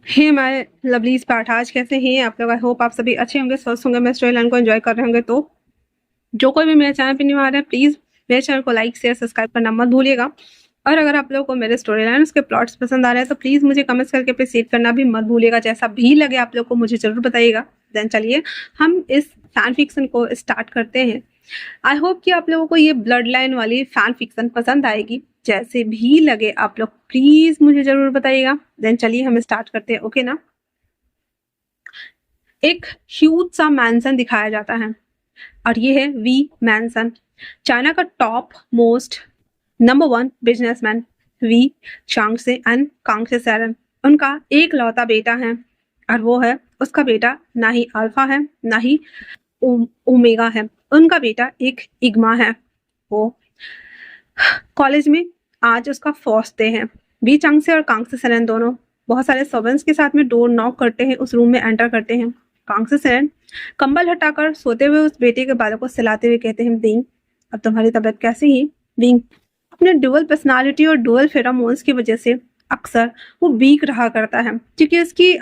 Hey my lovelies पाठाज, कैसे हैं आप लोग? आई होप आप सभी अच्छे होंगे, स्वस्थ होंगे, मैं स्टोरी लाइन को एंजॉय कर रहे होंगे। तो जो कोई भी मेरे चैनल पे न्यू आ रहा है, प्लीज मेरे चैनल को लाइक शेयर सब्सक्राइब करना मत भूलिएगा। और अगर आप लोगों को मेरे स्टोरी लाइन उसके प्लॉट्स पसंद आ रहे हैं तो प्लीज मुझे कमेंट्स करके अप्रिशिएट करना भी मत भूलिएगा। जैसा भी लगे आप लोग को मुझे जरूर बताइएगा। देन चलिए हम इस फैन फिक्शन को स्टार्ट करते हैं। आई होप कि आप लोगों को ये ब्लड लाइन वाली फैन फिक्शन पसंद आएगी। जैसे भी लगे आप लोग प्लीज मुझे जरूर बताइएगा। देन चलिए हम स्टार्ट करते हैं, ओके ना। एक ह्यूज सा मैंसन दिखाया जाता है और ये है वी मैंसन, चाइना का टॉप मोस्ट नंबर 1 बिजनेसमैन वी चांगसे एंड कांगसे सैरन। उनका एक लौता बेटा है और वो है, उसका बेटा ना ही अल्फा है ना ही ओमेगा है, उनका बेटा एक इग्मा है। वो कॉलेज में आज उसका फर्स्ट डे है। वी चांगसे और कांगसे सैरन दोनों बहुत सारे सर्वेंट्स के साथ में डोर नॉक करते हैं, उस रूम में एंटर करते हैं। कांगसे सैरन कंबल हटाकर सोते हुए उस बेटे के बालों को सिलाते हुए कहते हैं, विंग अब तुम्हारी तबीयत कैसी है? विंग अपने डुअल पर्सनालिटी और डुअल फेरोमोन्स की वजह से अक्सर वो वीक रहा करता है, क्योंकि उसकी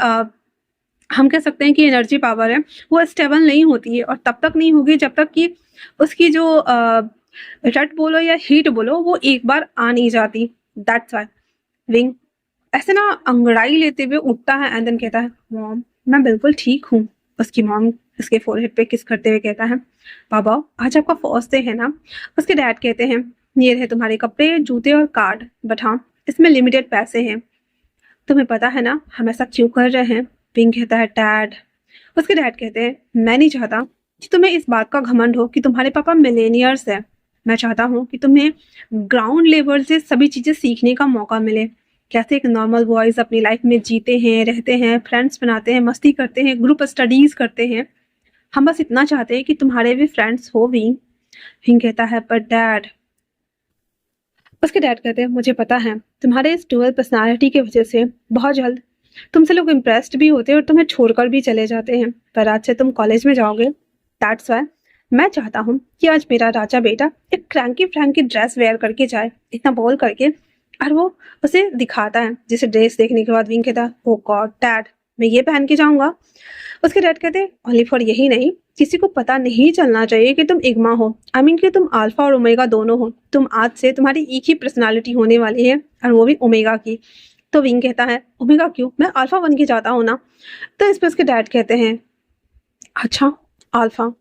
हम कह सकते हैं कि एनर्जी पावर है वो स्टेबल नहीं होती है और तब तक नहीं होगी जब तक कि उसकी जो रट बोलो या हीट बोलो वो एक बार आ नहीं जाती। दैट्स व्हाई विंग ऐसे ना अंगड़ाई लेते हुए उठता है एंड देन कहता है, मॉम मैं बिल्कुल ठीक हूँ। उसकी मॉम उसके फोरहेड पे किस करते हुए कहता है, बाबा आज आपका फर्स्ट डे है ना? उसके डैड कहते हैं, ये रहे तुम्हारे कपड़े जूते और कार्ड, बट हाँ इसमें लिमिटेड पैसे हैं। तुम्हें पता है ना हम ऐसा क्यों कर रहे हैं? पिंक कहता है, डैड। उसके डैड कहते हैं, मैं नहीं चाहता कि तुम्हें इस बात का घमंड हो कि तुम्हारे पापा मिलेनियर्स है। मैं चाहता हूँ कि तुम्हें ग्राउंड लेवल से सभी चीजें सीखने का मौका मिले। कैसे एक नॉर्मल बॉयज अपनी लाइफ में जीते हैं, रहते हैं, फ्रेंड्स बनाते हैं, मस्ती करते हैं, ग्रुप स्टडीज करते हैं। हम बस इतना चाहते हैं कि तुम्हारे भी फ्रेंड्स हो। विंग विंग कहता है, पर डैड। उसके डैड कहते हैं, मुझे पता है तुम्हारे इस डुअल पर्सनालिटी की वजह से बहुत जल्द तुमसे लोग इम्प्रेस्ड भी होते हैं और तुम्हें छोड़कर भी चले जाते हैं, पर आज से तुम कॉलेज में जाओगे। दैट्स वाई मैं चाहता हूँ कि आज मेरा राजा बेटा एक क्रैंकी फ्रैंकी ड्रेस वेयर करके जाए, इतना बोल करके। और वो उसे दिखाता है, जिसे ड्रेस देखने के बाद विंग कहता है, ओ गॉड डैड मैं ये पहन के जाऊंगा। उसके डैड कहते हैं, ओनली फॉर यही नहीं, किसी को पता नहीं चलना चाहिए कि तुम इग्मा हो। आई मीन कि तुम अल्फा और ओमेगा दोनों हो। तुम आज से तुम्हारी एक ही पर्सनालिटी होने वाली है और वो भी ओमेगा की। तो विंग कहता है, ओमेगा क्यों? मैं अल्फा बन के जाता हूँ ना। तो इस पर उसके डैड कहते हैं, अच्छा अल्फा,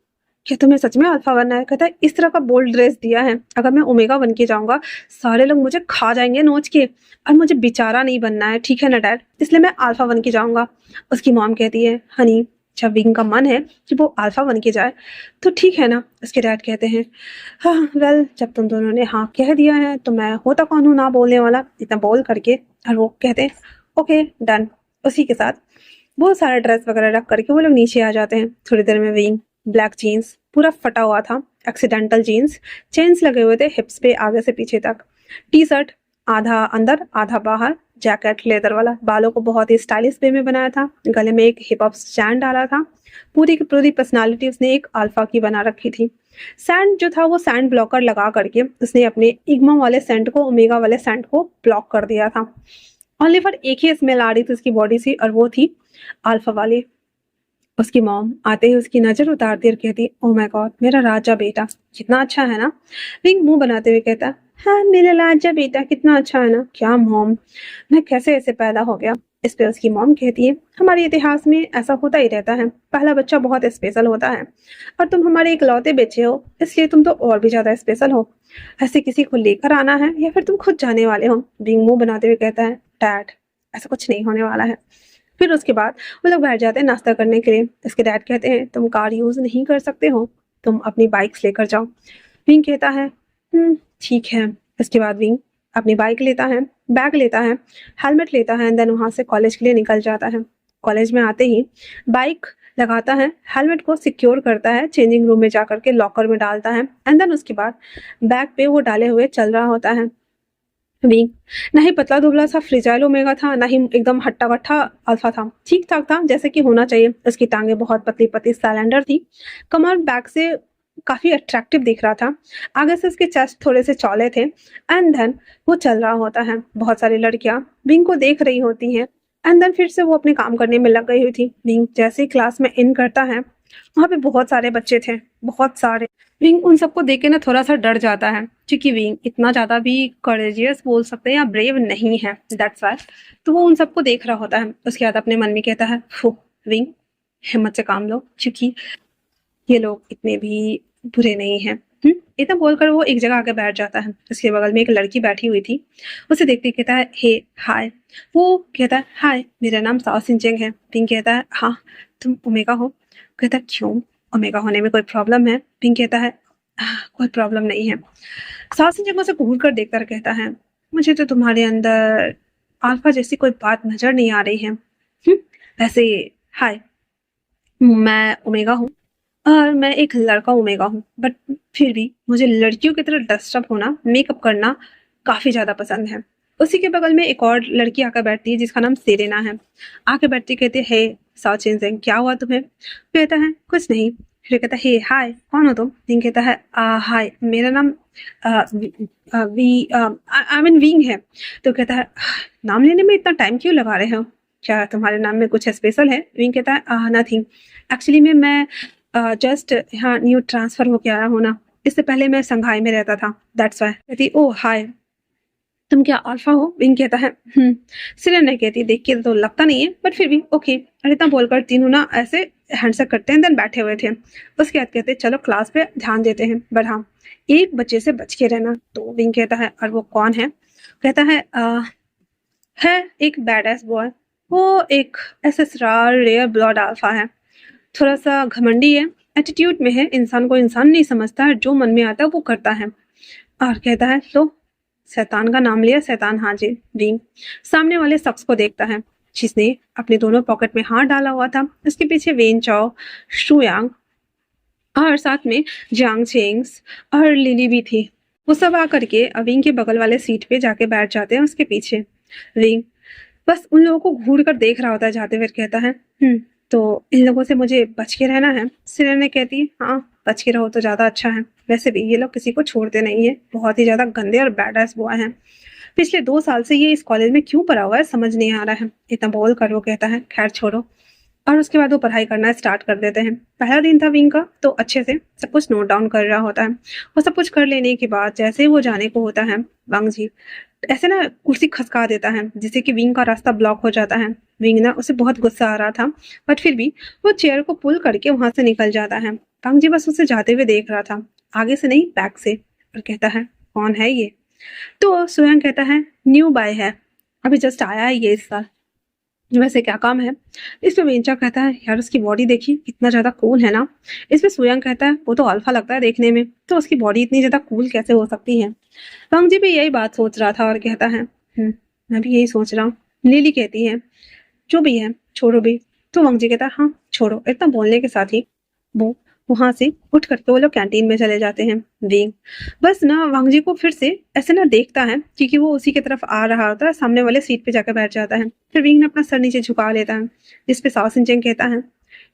क्या तुम्हें सच में अल्फा बनना है? कहता है, इस तरह का बोल्ड ड्रेस दिया है, अगर मैं ओमेगा बन के जाऊंगा सारे लोग मुझे खा जाएंगे नोच के, और मुझे बेचारा नहीं बनना है, ठीक है ना डैड? इसलिए मैं अल्फा बन के जाऊंगा। उसकी मॉम कहती है, हनी जब विंग का मन है कि वो अल्फा बन के जाए तो ठीक है ना। उसके डैड कहते हैं, हाँ वेल जब तुम दोनों ने हाँ कह दिया है तो मैं होता कौन हूँ ना बोलने वाला, इतना बोल करके। और वो कहते हैं, ओके डन। उसी के साथ बहुत सारा ड्रेस वगैरह रख करके वो लोग नीचे आ जाते हैं। थोड़ी देर में विंग ब्लैक जीन्स पूरा फटा हुआ था, एक्सीडेंटल जीन्स, चेन्स लगे हुए थे हिप्स पे आगे से पीछे तक, टी शर्ट आधा अंदर आधा बाहर, जैकेट लेदर वाला, बालों को बहुत ही स्टाइलिश वे में बनाया था, गले में एक हिप हॉप स्टैंड डाला था। पूरी की पूरी पर्सनालिटी उसने एक अल्फा की बना रखी थी। सैंड जो था वो सैंड ब्लॉकर लगा करके उसने अपने इग्मा वाले सेंट को ओमेगा वाले सेंट को ब्लॉक कर दिया था। ओनली फॉर एक ही स्मेल आ रही थी उसकी बॉडी से और वो थी अल्फा वाली। उसकी मॉम आते ही उसकी नजर उतारती और कहती, ओ माय गॉड मेरा राजा बेटा कितना अच्छा है ना। विंग मुंह बनाते हुए कहता, हाँ मेरा राजा बेटा कितना अच्छा है ना। क्या मॉम, मैं कैसे ऐसे पैदा हो गया? इस पे उसकी मॉम कहती है, हमारे इतिहास में ऐसा होता ही रहता है, पहला बच्चा बहुत स्पेशल होता है और तुम हमारे इकलौते बच्चे हो, इसलिए तुम तो और भी ज्यादा स्पेशल हो। ऐसे किसी को लेकर आना है या फिर तुम खुद जाने वाले हो? विंग मुंह बनाते हुए कहता है, डैड ऐसा कुछ नहीं होने वाला है। फिर उसके बाद वो लोग बैठ जाते हैं नाश्ता करने के लिए। इसके डैड कहते हैं, तुम कार यूज नहीं कर सकते हो, तुम अपनी बाइक्स लेकर जाओ। विंग कहता है, ठीक है। इसके बाद विंग अपनी बाइक लेता है, बैग लेता है, हेलमेट लेता है एंड देन वहां से कॉलेज के लिए निकल जाता है। कॉलेज में आते ही बाइक लगाता है, हेलमेट को सिक्योर करता है, चेंजिंग रूम में जाकर के लॉकर में डालता है एंड देन उसके बाद बैग पे वो डाले हुए चल रहा होता है। वीक ना ही पतला दुबला सा फ्रिजाइल ओमेगा था, ना ही एकदम हट्टा कट्टा अल्फा था, ठीक ठाक था जैसे कि होना चाहिए। उसकी टांगे बहुत पतली पतली सैलेंडर थी, कमर बैक से काफी अट्रैक्टिव दिख रहा था, आगे से उसके चेस्ट थोड़े से चौले थे एंड देन वो चल रहा होता है। बहुत सारी लड़कियां विंग को देख रही होती हैं एंड देन फिर से वो अपने काम करने में लग गई हुई थी। विंग जैसे ही क्लास में इन करता है, वहाँ पे बहुत सारे बच्चे थे, बहुत सारे। विंग उन सबको देख के ना थोड़ा सा डर जाता है, क्योंकि विंग इतना ज्यादा भी करेजियस बोल सकते हैं या ब्रेव नहीं है, दैट्स वाई। तो वो उन सबको देख रहा होता है। उसके बाद अपने मन में कहता है, फू विंग हिम्मत से काम लो, क्योंकि ये लोग इतने भी बुरे नहीं हैं। इतना बोलकर वो एक जगह आके बैठ जाता है। उसके बगल में एक लड़की बैठी हुई थी। उसे देखते ही कहता है, हे हाय। वो कहता है, हाय मेरा नाम साओ सिंचेंग है। पिंक कहता है, हाँ तुम ओमेगा हो। कहता है, क्यों, ओमेगा होने में कोई प्रॉब्लम है? पिंक कहता है, कोई प्रॉब्लम नहीं है। साओ सिंचेंग उसे घूर कर देखकर कहता है, मुझे तो तुम्हारे अंदर अल्फा जैसी कोई बात नजर नहीं आ रही है। वैसे हाय, मैं ओमेगा हूँ और मैं एक लड़का ओमेगा हूँ, बट फिर भी मुझे लड़कियों की तरह डस्ट होना, मेकअप करना काफी ज्यादा पसंद है। उसी के बगल में एक और लड़की आकर बैठती है जिसका नाम सेरेना है। आके बैठती कहती है, हे साओ सिंह क्या हुआ तुम्हें? कहता है, कुछ नहीं। फिर कहता है, हे हाय कौन हो तुम? सिंह कहता है, हाय मेरा नाम आई मीन विंग है। तो कहता है, नाम लेने में इतना टाइम क्यों लगा रहे हो? क्या तुम्हारे नाम में कुछ स्पेशल है? विंग कहता है, नथिंग। एक्चुअली में मैं जस्ट यहाँ न्यू ट्रांसफर होके आया हूँ ना, इससे पहले मैं संघाई में रहता था, दैट्स वाई। कहती, ओ हाय तुम क्या अल्फा हो? विंग कहता है, सिरन नहीं। कहती, देख के तो लगता नहीं है, बट फिर भी ओके। और इतना बोलकर तीनों ना ऐसे हैंडशेक करते हैं, देन बैठे हुए थे। उसके बाद कहते, चलो क्लास पे ध्यान देते हैं, बट हाँ एक बच्चे से बच के रहना। तो विंग कहता है, और वो कौन है? कहता है एक बैड एस बॉय। वो एक एसएसआर रेयर ब्लड अल्फा है, थोड़ा सा घमंडी है, एटीट्यूड में है, इंसान को इंसान नहीं समझता है, जो मन में आता है वो करता है। और कहता है, लो शैतान का नाम लिया, शैतान हाजिर। विंग सामने वाले शख्स को देखता है जिसने अपने दोनों पॉकेट में हाथ डाला हुआ था। उसके पीछे वेन चाओ, शुयांग और साथ में जांग चेंग्स और लिली भी थी। वो सब आकर के विंग के बगल वाले सीट पे जाके बैठ जाते हैं उसके पीछे। विंग बस उन लोगों को घूर कर देख रहा होता है जाते हुए। कहता है, तो इन लोगों से मुझे बच के रहना है। सिरेने कहती है, हाँ बच के रहो तो ज्यादा अच्छा है। वैसे भी ये लोग किसी को छोड़ते नहीं है, बहुत ही ज्यादा गंदे और बैड बॉय हैं। पिछले 2 साल से ये इस कॉलेज में क्यों पढ़ा हुआ है समझ नहीं आ रहा है। इतना बोल कर वो कहता है, खैर छोड़ो। और उसके बाद वो पढ़ाई करना स्टार्ट कर देते हैं। पहला दिन था विंग का, तो अच्छे से सब कुछ नोट डाउन कर रहा होता है। वो सब कुछ कर लेने के बाद जैसे ही वो जाने को होता है, वांग जी ऐसे ना कुर्सी खसका देता है, जिससे कि विंग का रास्ता ब्लॉक हो जाता है। विंग ना उसे बहुत गुस्सा आ रहा था, बट फिर भी वो चेयर को पुल करके वहां से निकल जाता है। वांग जी बस उसे जाते हुए देख रहा था, आगे से नहीं बैक से, और कहता है, कौन है ये? तो स्वयं कहता है, न्यू बाय है, अभी जस्ट आया है ये इस साल। वैसे क्या काम है? इस पे वेंचा कहता है, यार उसकी बॉडी देखिए कितना ज्यादा कूल है ना। इस पे सुयंग कहता है, वो तो अल्फा लगता है देखने में, तो उसकी बॉडी इतनी ज्यादा कूल कैसे हो सकती है? वांग जी भी यही बात सोच रहा था और कहता है, मैं भी यही सोच रहा हूँ। लिली कहती है, जो भी है छोड़ो भी। तो वांग जी कहता है, हाँ छोड़ो। इतना बोलने के साथ ही वो वहां से उठ करके वो लोग कैंटीन में चले जाते हैं। विंग बस ना वांग जी को फिर से ऐसे ना देखता है, क्योंकि वो उसी की तरफ आ रहा होता है, सामने वाले सीट पे जाकर बैठ जाता है। फिर विंग ने अपना सर नीचे झुका लेता है, जिसपे साओ सिंचेंग कहता है,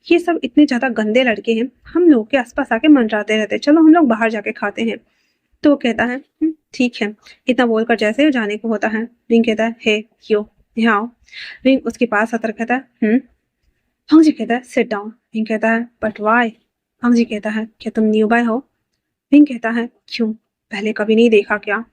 ये सब इतने ज्यादा गंदे लड़के हैं, हम लोग के आसपास आके मंडराते रहते, चलो हम लोग बाहर जाके खाते हैं। तो वो कहता है, ठीक है। इतना बोलकर जैसे ही जाने को होता है, विंग कहता है, हे यो यहाँ आओ। विंग उसके पास आकर कहता है, वांग जी कहता है, सिट डाउन। विंग कहता है, बट वाई? वांग जी कहता है, क्या तुम न्यू बाय हो? विंग कहता है, क्यों, पहले कभी नहीं देखा क्या?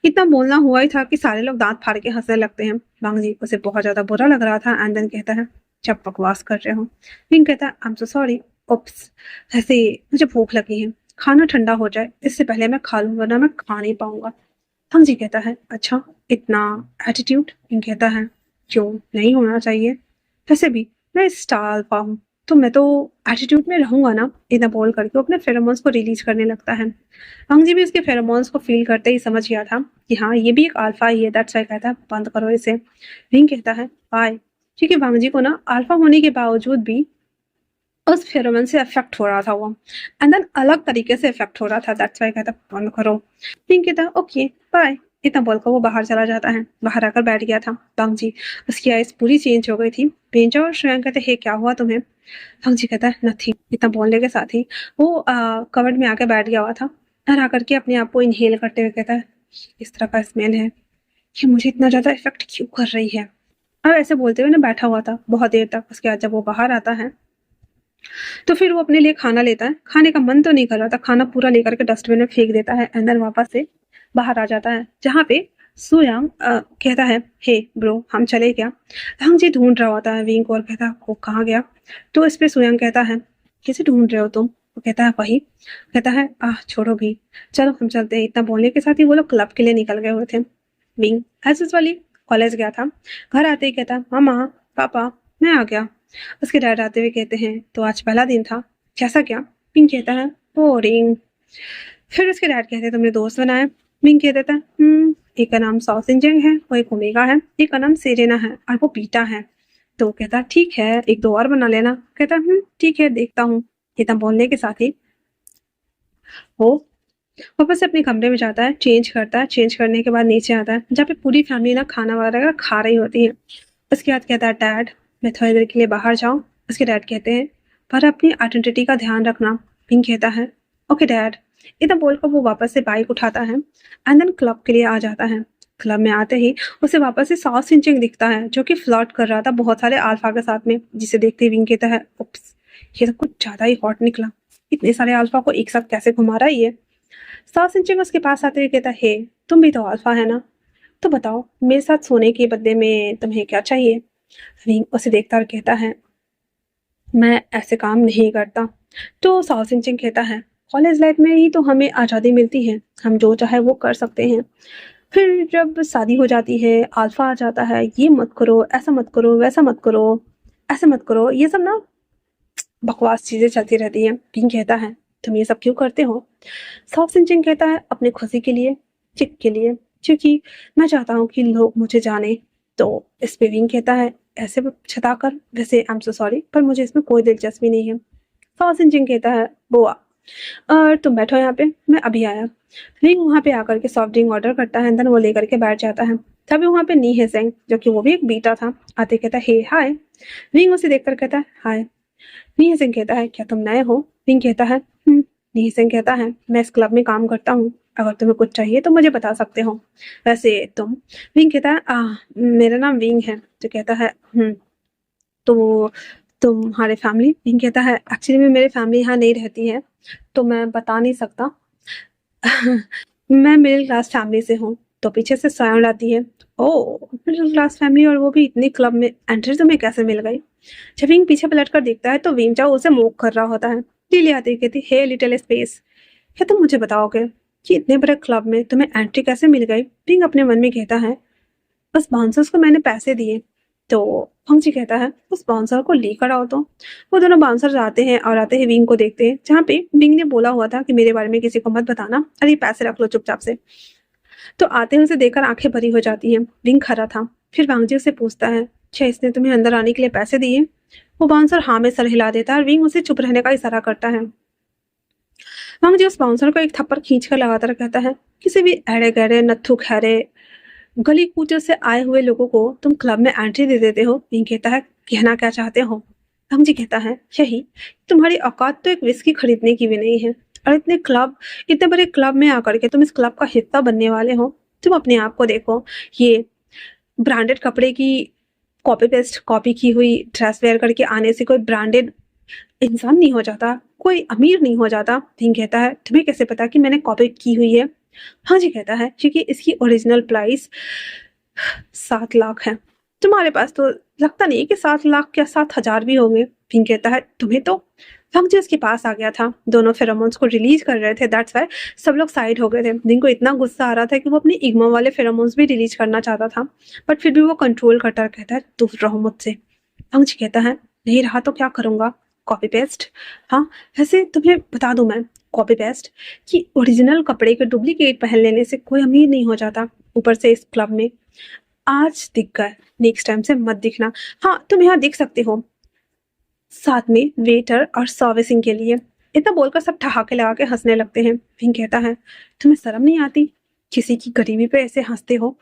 इतना बोलना हुआ ही था कि सारे लोग दांत फाड़ के हंसने लगते हैं। वांग जी उसे बहुत ज्यादा बुरा लग रहा था, एंड देन कहता है, जब बकवास कर रहे हो। विंग कहता है, आई एम सो सॉरी, उप्स, ऐसे मुझे भूख लगी है, खाना ठंडा हो जाए इससे पहले मैं खा लूँ, वरना मैं खा नहीं पाऊंगा। वांग जी कहता है, अच्छा इतना एटीट्यूड? विंग कहता है, क्यों नहीं होना चाहिए, वैसे भी मैं स्टार अल्फा हूँ, तो मैं तो एटीट्यूड में रहूंगा ना। इतना बोल करके वो अपने फेरोमोन्स को रिलीज करने लगता है। वांग जी भी उसके फेरोमोन्स को फील करते ही समझ गया था कि हाँ ये भी एक अल्फा ही है, दैट्स व्हाई कहता है, बंद करो इसे। विंग कहता है, बाय। क्योंकि वांग जी को ना अल्फा होने के बावजूद भी उस फेरोमोन से अफेक्ट हो रहा था वो, एंड देन अलग तरीके से अफेक्ट हो रहा था, दैट्स व्हाई कहता है, बंद करो। विंग कहता है, ओके बाय। इतना बोलकर वो बाहर चला जाता है। बाहर आकर बैठ गया था वांग जी, उसकी आइज पूरी चेंज हो गई थी। बेंचा और श्रेयांक कहते, हे क्या हुआ तुम्हें? वांग जी कहता है, नथिंग। इतना बोलने के साथ ही वो कवर्ड में आके बैठ गया हुआ था, और आकर के अपने आप को इनहेल करते हुए कहता है, इस तरह का स्मेल है, ये मुझे इतना ज्यादा इफेक्ट क्यों कर रही है? और ऐसे बोलते हुए ना बैठा हुआ था बहुत देर तक। उसके बाद जब वो बाहर आता है तो फिर वो अपने लिए खाना लेता है। खाने का मन तो नहीं कर रहा था, खाना पूरा लेकर के डस्टबिन में फेंक देता है एंड देन वापस से बाहर आ जाता है, जहाँ पे सुयांग कहता है, हे ब्रो हम चले क्या? हंग जी ढूंढ रहा होता है विंग को और कहता है वो कहाँ गया? तो इस पे सुयांग कहता है, किसे ढूंढ रहे हो तुम? वो कहता है वही। कहता है छोड़ो भी, चलो हम चलते हैं। इतना बोलने के साथ ही वो लोग क्लब के लिए निकल गए हुए थे। विंग एज यूजुअली कॉलेज गया था। घर आते ही कहता, मामा पापा मैं आ गया। उसके डैड आते हुए कहते हैं, तो आज पहला दिन था, कैसा क्या? पिंक कहता है, बोरिंग। फिर उसके डैड कहते हैं, तुमने दोस्त बनाया? पिंक कह देता है, एक का नाम साउथ इंजन है, वो एक ओमेगा है, एक का नाम सेरेना है और वो पीटा है। तो कहता ठीक है, एक दो और बना लेना। कहता ठीक है देखता हूँ। इतना बोलने के साथ ही वो वापस से अपने कमरे में जाता है, चेंज करता है। चेंज करने के बाद नीचे आता है, जहाँ पे पूरी फैमिली ना खाना वगैरह खा रही होती है। उसके बाद कहता है, डैड मैं थोड़ी देर के लिए बाहर जाऊँ? उसके डैड कहते हैं, पर अपनी आइडेंटिटी का ध्यान रखना। पिंक कहता है, ओके डैड। इतना बोलकर वो वापस से बाइक उठाता है एंड देन क्लब के लिए आ जाता है। क्लब में आते ही उसे वापस से साउथ सिंचिंग दिखता है, जो कि फ्लर्ट कर रहा था बहुत सारे अल्फा के साथ में, जिसे देखते ही विंग कहता है, उप्स ये तो कुछ ज्यादा ही हॉट निकला, इतने सारे अल्फा को एक साथ कैसे घुमा रहा है ये? साउथ सिंचिंग उसके पास आते हुए कहता है, हे तुम भी तो अल्फा है ना, तो बताओ मेरे साथ सोने के बदले में तुम्हें क्या चाहिए? विंग उसे देखता और कहता है, मैं ऐसे काम नहीं करता। तो साउथ सिंचिंग कहता है, कॉलेज लाइफ में ही तो हमें आज़ादी मिलती है, हम जो चाहे वो कर सकते हैं। फिर जब शादी हो जाती है, अल्फा आ जाता है, ये मत करो, ऐसा मत करो, वैसा मत करो, ऐसा मत करो, ये सब ना बकवास चीजें चलती रहती हैं। पिंक कहता है, तुम ये सब क्यों करते हो? साउथ सिंचिंग कहता है, अपने खुशी के लिए, चिक के लिए, क्योंकि मैं चाहता हूँ कि लोग मुझे जाने। तो इस पे विंग कहता है, ऐसे छताकर, वैसे आई एम सो सॉरी पर मुझे इसमें कोई दिलचस्पी नहीं है। साउथ सिंचिंग कहता है, बोआ और तुम बैठो यहाँ पे, मैं अभी आया। विंग वहाँ पे आकर के सॉफ्ट ड्रिंक ऑर्डर करता है, देन वो लेकर के बैठ जाता है। तभी वहाँ पे नी हेसेंग, जो कि वो भी एक बीटा था, आते कहता है, हे हाय। विंग उसे देखकर कहता है, हाय। नी सिंह कहता है, क्या तुम नए हो? विंग कहता है, नी सिंह कहता है, मैं इस क्लब में काम करता हूँ, अगर तुम्हें कुछ चाहिए तो मुझे बता सकते हो। वैसे तुम? विंग कहता है, मेरा नाम विंग है। तो कहता है, तो तुम्हारे फैमिली? विंग कहता है, एक्चुअली में मेरी फैमिली यहाँ नहीं रहती है, तो मैं बता नहीं सकता। मैं मिडिल क्लास फैमिली से हूँ। तो पीछे से साउंड आती है, ओ मिडिल क्लास फैमिली और वो भी इतनी क्लब में एंट्री तुम्हें कैसे मिल गई? जब विंग पीछे पलट कर देखता है तो विंग चाओ उसे मोक कर रहा होता है। लिली आती कहती, हे लिटिल स्पेस, क्या तुम मुझे बताओगे कि इतने बड़े क्लब में तुम्हें एंट्री कैसे मिल गई? विंग अपने मन में कहता है, बस बाउंसर्स को मैंने पैसे दिए। तो फंगजी कहता है, उस बाउंसर को लेकर आओ। तो वो दोनों बाउंसर्स आते हैं और आते ही विंग को देखते हैं, जहाँ पे विंग ने बोला हुआ था कि मेरे बारे में किसी को मत बताना, अरे पैसे रख लो चुपचाप से। तो आते ही उसे देखकर आंखें भरी हो जाती हैं। विंग खड़ा था। फिर वांगजी उसे पूछता है, क्या इसने तुम्हें अंदर आने के लिए पैसे दिए? वो बाउंसर हाँ में सर हिला देता है और विंग उसे चुप रहने का इशारा करता है। वांगजी उस बाउंसर को एक थप्पड़ खींच कर लगातार कहता है, किसी भी एड़े गहरे नत्थु खैरे गली कूचे से आए हुए लोगों को तुम क्लब में एंट्री दे देते हो। विंग कहता है, कहना क्या चाहते हो? वांगजी कहता है, यही, तुम्हारी औकात तो एक विस्की खरीदने की भी नहीं है, और इतने बड़े क्लब में आकर के तुम इस क्लब का हिस्सा बनने वाले हो। तुम अपने आप को देखो, ये ब्रांडेड कपड़े की कॉपी पेस्ट कॉपी की हुई ड्रेस वेयर करके आने से कोई ब्रांडेड इंसान नहीं हो जाता, कोई अमीर नहीं हो जाता। विंग कहता है, तुम्हें कैसे पता कि मैंने कॉपी की हुई है? हाँ जी कहता है, क्योंकि इसकी ओरिजिनल प्राइस 7 लाख है। तुम्हारे पास तो लगता नहीं कि 7 लाख क्या 7 हजार भी होंगे। विंग कहता है, तुम्हें तो वक्त जो उसके पास आ गया था, दोनों फेरोमोन्स को रिलीज कर रहे थे, दैट्स वाई सब लोग साइड हो गए थे। विंग को इतना गुस्सा आ रहा था कि वो अपने इग्मा वाले फेरोमोन्स भी रिलीज करना चाहता था, बट फिर भी वो कंट्रोल करता कहता है, दूर रहो मुझसे। अंश कहता है, नहीं रहा तो क्या करूंगा? Copy paste? हाँ, वैसे तुम्हें बता दूं मैं, कॉपी पेस्ट कि ओरिजिनल कपड़े के डुप्लीकेट पहन लेने से कोई अमीर नहीं हो जाता। ऊपर से इस क्लब में आज दिख गए, नेक्स्ट टाइम से मत दिखना। हाँ तुम यहाँ दिख सकते हो, साथ में वेटर और सर्विसिंग के लिए। इतना बोलकर सब ठहाके लगा के हंसने लगते हैं। विंग कहता है, तुम्हें शर्म नहीं आती? किसी की गरीबी पे ऐसे हंसते हो?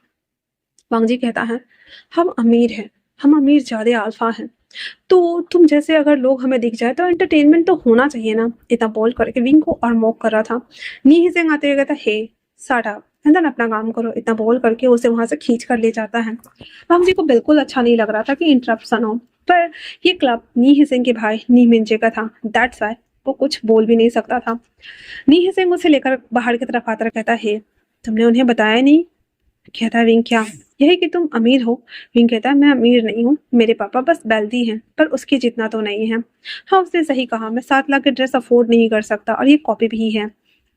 वांगजी कहता है, हम अमीर हैं, हम अमीर ज्यादा अल्फा हैं, तो तुम जैसे अगर लोग हमें दिख जाए तो एंटरटेनमेंट तो होना चाहिए ना। इतना बोल करके विंग को और मॉक कर रहा था। नी हिसेंग आते हुए कहता, हे साडा, एंड देन अपना काम करो, इतना बोल करके उसे वहां से खींच कर ले जाता है। वांग जी को बिल्कुल अच्छा नहीं लग रहा था कि इंटरप्शन हो, पर ये क्लब नी हिसिंग के भाई नी मिंजे का था, दैट्स वाई वो कुछ बोल भी नहीं सकता था। नी हिसिंग उसे लेकर बाहर की तरफ आता कहता है, तुमने उन्हें बताया नहीं? कहता है विंग क्या? यही कि तुम अमीर हो। विंग कहता है मैं अमीर नहीं हूँ, मेरे पापा बस वेल्दी हैं, पर उसके जितना तो नहीं है। हाँ उसने सही कहा, मैं 7 लाख की ड्रेस अफोर्ड नहीं कर सकता और ये कॉपी भी है।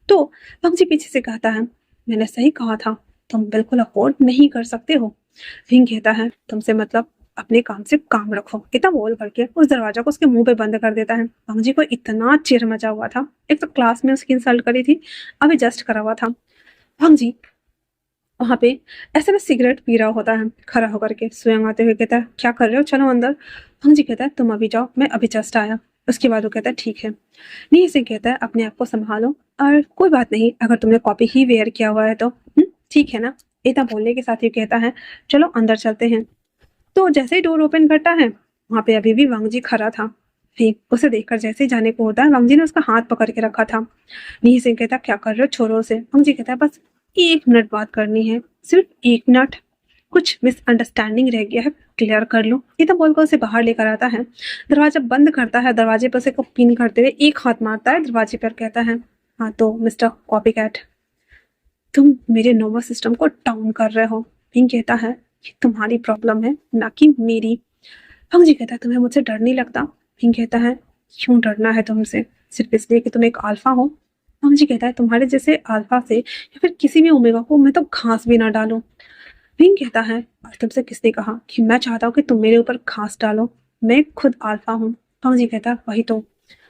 तो वंग जी पीछे से कहता है, मैंने सही कहा था, तुम बिल्कुल अफोर्ड नहीं कर सकते हो। विंग कहता है तुमसे मतलब अपने काम से काम रखो, इतना बोल करके उस दरवाजा को उसके मुंह पे बंद कर देता है। वंग जी को इतना चिर मचा हुआ था, एक तो क्लास में उसकी इंसल्ट करी थी, अभी जस्ट करा हुआ था। वंग जी वहां पे ऐसे में सिगरेट पी रहा होता है, खड़ा होकर के स्वयं आते हुए कहता है क्या कर रहे हो, चलो अंदर। वंग जी कहता है तुम अभी जाओ, मैं अभी जस्ट आया। उसके बाद वो कहता है ठीक है। नी सिंह कहता है अपने आप को संभालो, और कोई बात नहीं अगर तुमने कॉपी ही वेयर किया हुआ है तो ठीक है ना। इतना बोलने के साथ ही कहता है चलो अंदर चलते हैं। तो जैसे ही डोर ओपन करता है, वहां पे अभी भी वांग जी खड़ा था। फिर उसे देखकर जैसे ही जाने को होता है, वांग जी ने उसका हाथ पकड़ के रखा था। नी सिंह कहता क्या कर रहे हो, छोरो से। वांग जी कहता है बस 1 मिनट बात करनी है, सिर्फ 1 मिनट, कुछ मिसअंडरस्टैंडिंग रह गया है, क्लियर कर लो। इतना बोलकर उसे बाहर लेकर आता है, दरवाजा बंद करता है, दरवाजे पर उसे को पिन करते हुए एक हाथ मारता है दरवाजे पर, कहता है हाँ तो मिस्टर कॉपी कैट, तुम मेरे नर्वस सिस्टम को डाउन कर रहे हो। पिंक कहता है ये तुम्हारी प्रॉब्लम है ना कि मेरी। हंग जी कहता है तुम्हें मुझसे डर नहीं लगता? पिंक कहता है क्यों डरना है तुमसे, सिर्फ इसलिए कि तुम एक अल्फा हो? हंग जी कहता है तुम्हारे जैसे अल्फा से या फिर किसी भी ओमेगा को मैं तो घास भी ना डालूं। पिंक कहता है और तुमसे किसने कहा कि मैं चाहता हूँ कि तुम मेरे ऊपर घास डालो, मैं खुद अल्फा हूँ। हंग जी कहता है वही तो,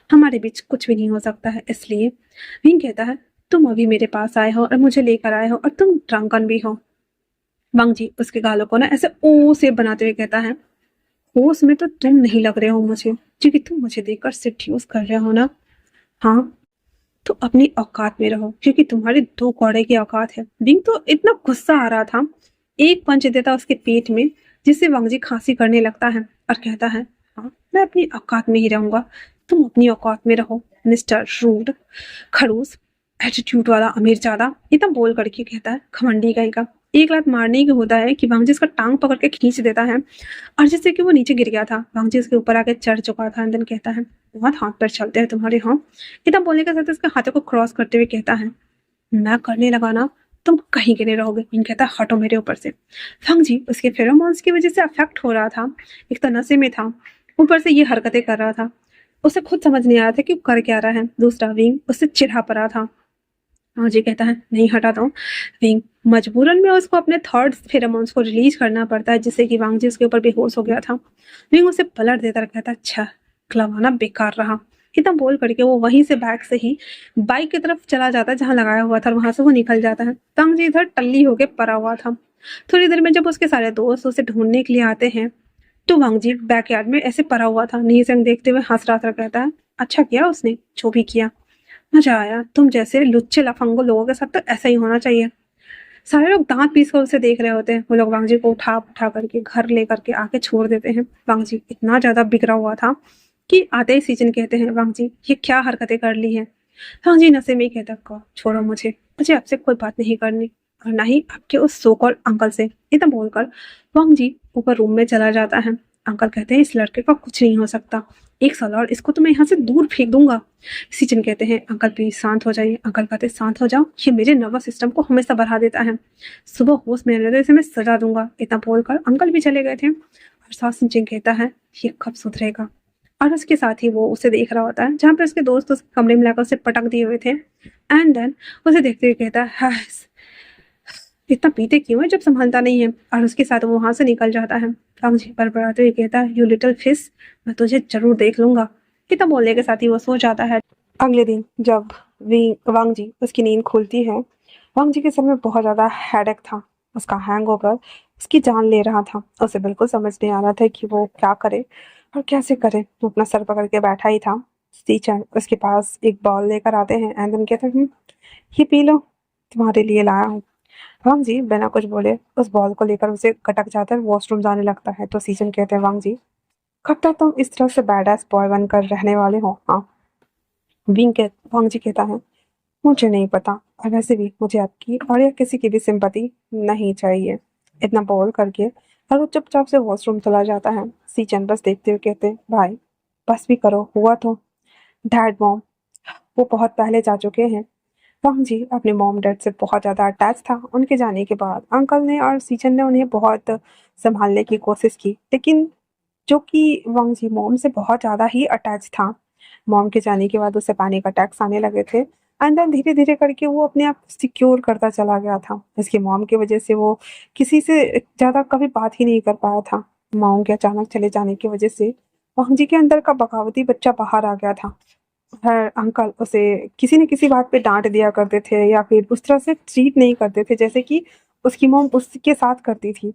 हमारे बीच कुछ भी नहीं हो सकता है इसलिए। पिंक कहता है तुम अभी मेरे पास आए हो और मुझे लेकर आए हो और तुम ड्रंकन भी हो। वांग जी उसके गालों को ना ऐसे ओ से बनाते हुए कहता है होश में तो तुम नहीं लग रहे हो मुझे, क्योंकि तुम मुझे देखकर सिट्यूस कर रहे हो ना। हाँ तो अपनी औकात में रहो, क्योंकि तुम्हारे 2 कौड़े की औकात है। विंग तो इतना गुस्सा आ रहा था, एक पंच देता उसके पेट में, जिससे वांग जी खांसी करने लगता है और कहता है हाँ मैं अपनी औकात में ही रहूंगा, तुम अपनी औकात में रहो मिस्टर रूड, खड़ूस, एटीट्यूड वाला अमीर ज्यादा। इतना बोल करके कहता है घमंडी कहीं का। एक लात मारने की होता है कि वांग जी उसका टांग पकड़ के खींच देता है, और जिससे कि वो नीचे गिर गया था। वांग जी उसके ऊपर आके चढ़ चुका था। एंड कहता है बहुत हाथ पैर चलते हैं तुम्हारे, हाँ। इतना बोलने के साथ उसके हाथों को क्रॉस करते हुए कहता है मैं करने लगा ना, तुम कहीं के नहीं रहोगे। इन कहता है हटो मेरे ऊपर से। वांग जी उसके फेरोमोन्स की वजह से अफेक्ट हो रहा था, एक तो नशे में था, ऊपर से ये हरकतें कर रहा था, उसे खुद समझ नहीं आ रहा था कि कर क्या रहा है। दूसरा विंग उससे चिढ़ा पड़ा था। हाँ जी कहता है नहीं हटाता हूँ। विंग मजबूरन में उसको अपने थर्ड फेरोमोन्स को रिलीज करना पड़ता है, जिससे कि वांग जी उसके ऊपर बेहोश हो गया था। विंग उसे पलट देता कहता अच्छा क्लब आना बेकार रहा। इतना बोल करके वो वहीं से बैग से ही बाइक की तरफ चला जाता है जहां लगाया हुआ था, और वहां से वो निकल जाता है। वांग जी इधर टल्ली होके पड़ा हुआ था। थोड़ी देर में जब उसके सारे दोस्त उसे ढूंढने के लिए आते हैं, तो वांग जी बैकयार्ड में ऐसे पड़ा हुआ था। नी सेंग देखते हुए हंस रहा था, कहता है अच्छा किया उसने जो भी किया, मजा आया, तुम जैसे लुच्चे लफंगो लोगों के साथ तो ऐसा ही होना चाहिए। सारे लोग दांत पीस कर उसे देख रहे होते हैं। वो लोग वांग जी को उठा उठा करके घर लेकर के आके छोड़ देते हैं। वांग जी इतना ज्यादा बिगड़ा हुआ था कि आते ही सीजन कहते हैं वांग जी ये क्या हरकतें कर ली हैं। वांग जी नशे में ही कहता को छोड़ो मुझे, मुझे आपसे कोई बात नहीं करनी, और ना ही आपके उस सो कॉल्ड अंकल से। इतना बोलकर वांग जी ऊपर रूम में चला जाता है। अंकल कहते हैं इस लड़के का कुछ नहीं हो सकता, एक साल और इसको तो मैं यहाँ से दूर फेंक दूंगा। सीजन कहते हैं अंकल प्लीज शांत हो जाइए। अंकल कहते हैं शांत हो जाओ, ये मेरे नर्वस सिस्टम को हमेशा बढ़ा देता है, सुबह होश में रहने दो, इसे मैं सजा दूंगा। इतना बोलकर अंकल भी चले गए थे, और साथ सिंचन कहता है ये कब सुधरेगा। और उसके साथ ही वो उसे देख रहा होता है जहाँ पे उसके दोस्त उस कमरे में लाकर उसे पटक दिए हुए थे। एंड देन उसे देखते हुए कहता है इतना पीते क्यों है जब संभालता नहीं है, और उसके साथ वो वहां से निकल जाता है। वांग जी बड़बड़ाते हुए कहता है यू लिटिल फिश, मैं तुझे जरूर देख लूंगा। इतना बोलने के साथ ही वो सो जाता है। अगले दिन जब वांग जी उसकी नींद खुलती है, वांग जी के सर में बहुत ज्यादा हेडेक था, उसका हैंगओवर उसकी जान ले रहा था। उसे बिल्कुल समझ नहीं आ रहा था कि वो क्या करे और कैसे करे। वो अपना सर पकड़ के बैठा ही था। टीचर उसके पास एक बॉल लेकर आते हैं एंड देन कहते हैं ये पी लो, तुम्हारे लिए लाया हूँ। वांग जी बिना कुछ बोले उस बॉल को लेकर उसे कटक जाता है, वॉशरूम जाने लगता है। तो सीजन कहते हैं वांग जी कब तक तुम इस तरह से बैड एस बॉय बनकर रहने वाले हो, हाँ। वांग जी कहता है मुझे नहीं पता, और वैसे भी मुझे आपकी और या किसी की भी सिंपैथी नहीं चाहिए। इतना बोल करके और वो चुपचाप से वॉशरूम चला जाता है। सीचन बस देखते हुए कहते, भाई बस भी करो, हुआ तो। डैड मॉम वो बहुत पहले जा चुके हैं। वांग जी अपने मॉम डैड से बहुत ज़्यादा अटैच था। उनके जाने के बाद अंकल ने और सीचन ने उन्हें बहुत संभालने की कोशिश की, लेकिन जो कि वांग जी मॉम से बहुत ज़्यादा ही अटैच था। मॉम के जाने के बाद उसे पैनिक अटैक्स आने लगे थे, एंड देन धीरे धीरे करके वो अपने आप सिक्योर करता चला गया था। इसकी मॉम की वजह से वो किसी से ज़्यादा कभी बात ही नहीं कर पाया था। मॉम के अचानक चले जाने की वजह से वांग जी के अंदर का बगावती बच्चा बाहर आ गया था। हर अंकल उसे किसी न किसी बात पे डांट दिया करते थे या फिर उस तरह से ट्रीट नहीं करते थे जैसे कि उसकी मॉम उसके साथ करती थी।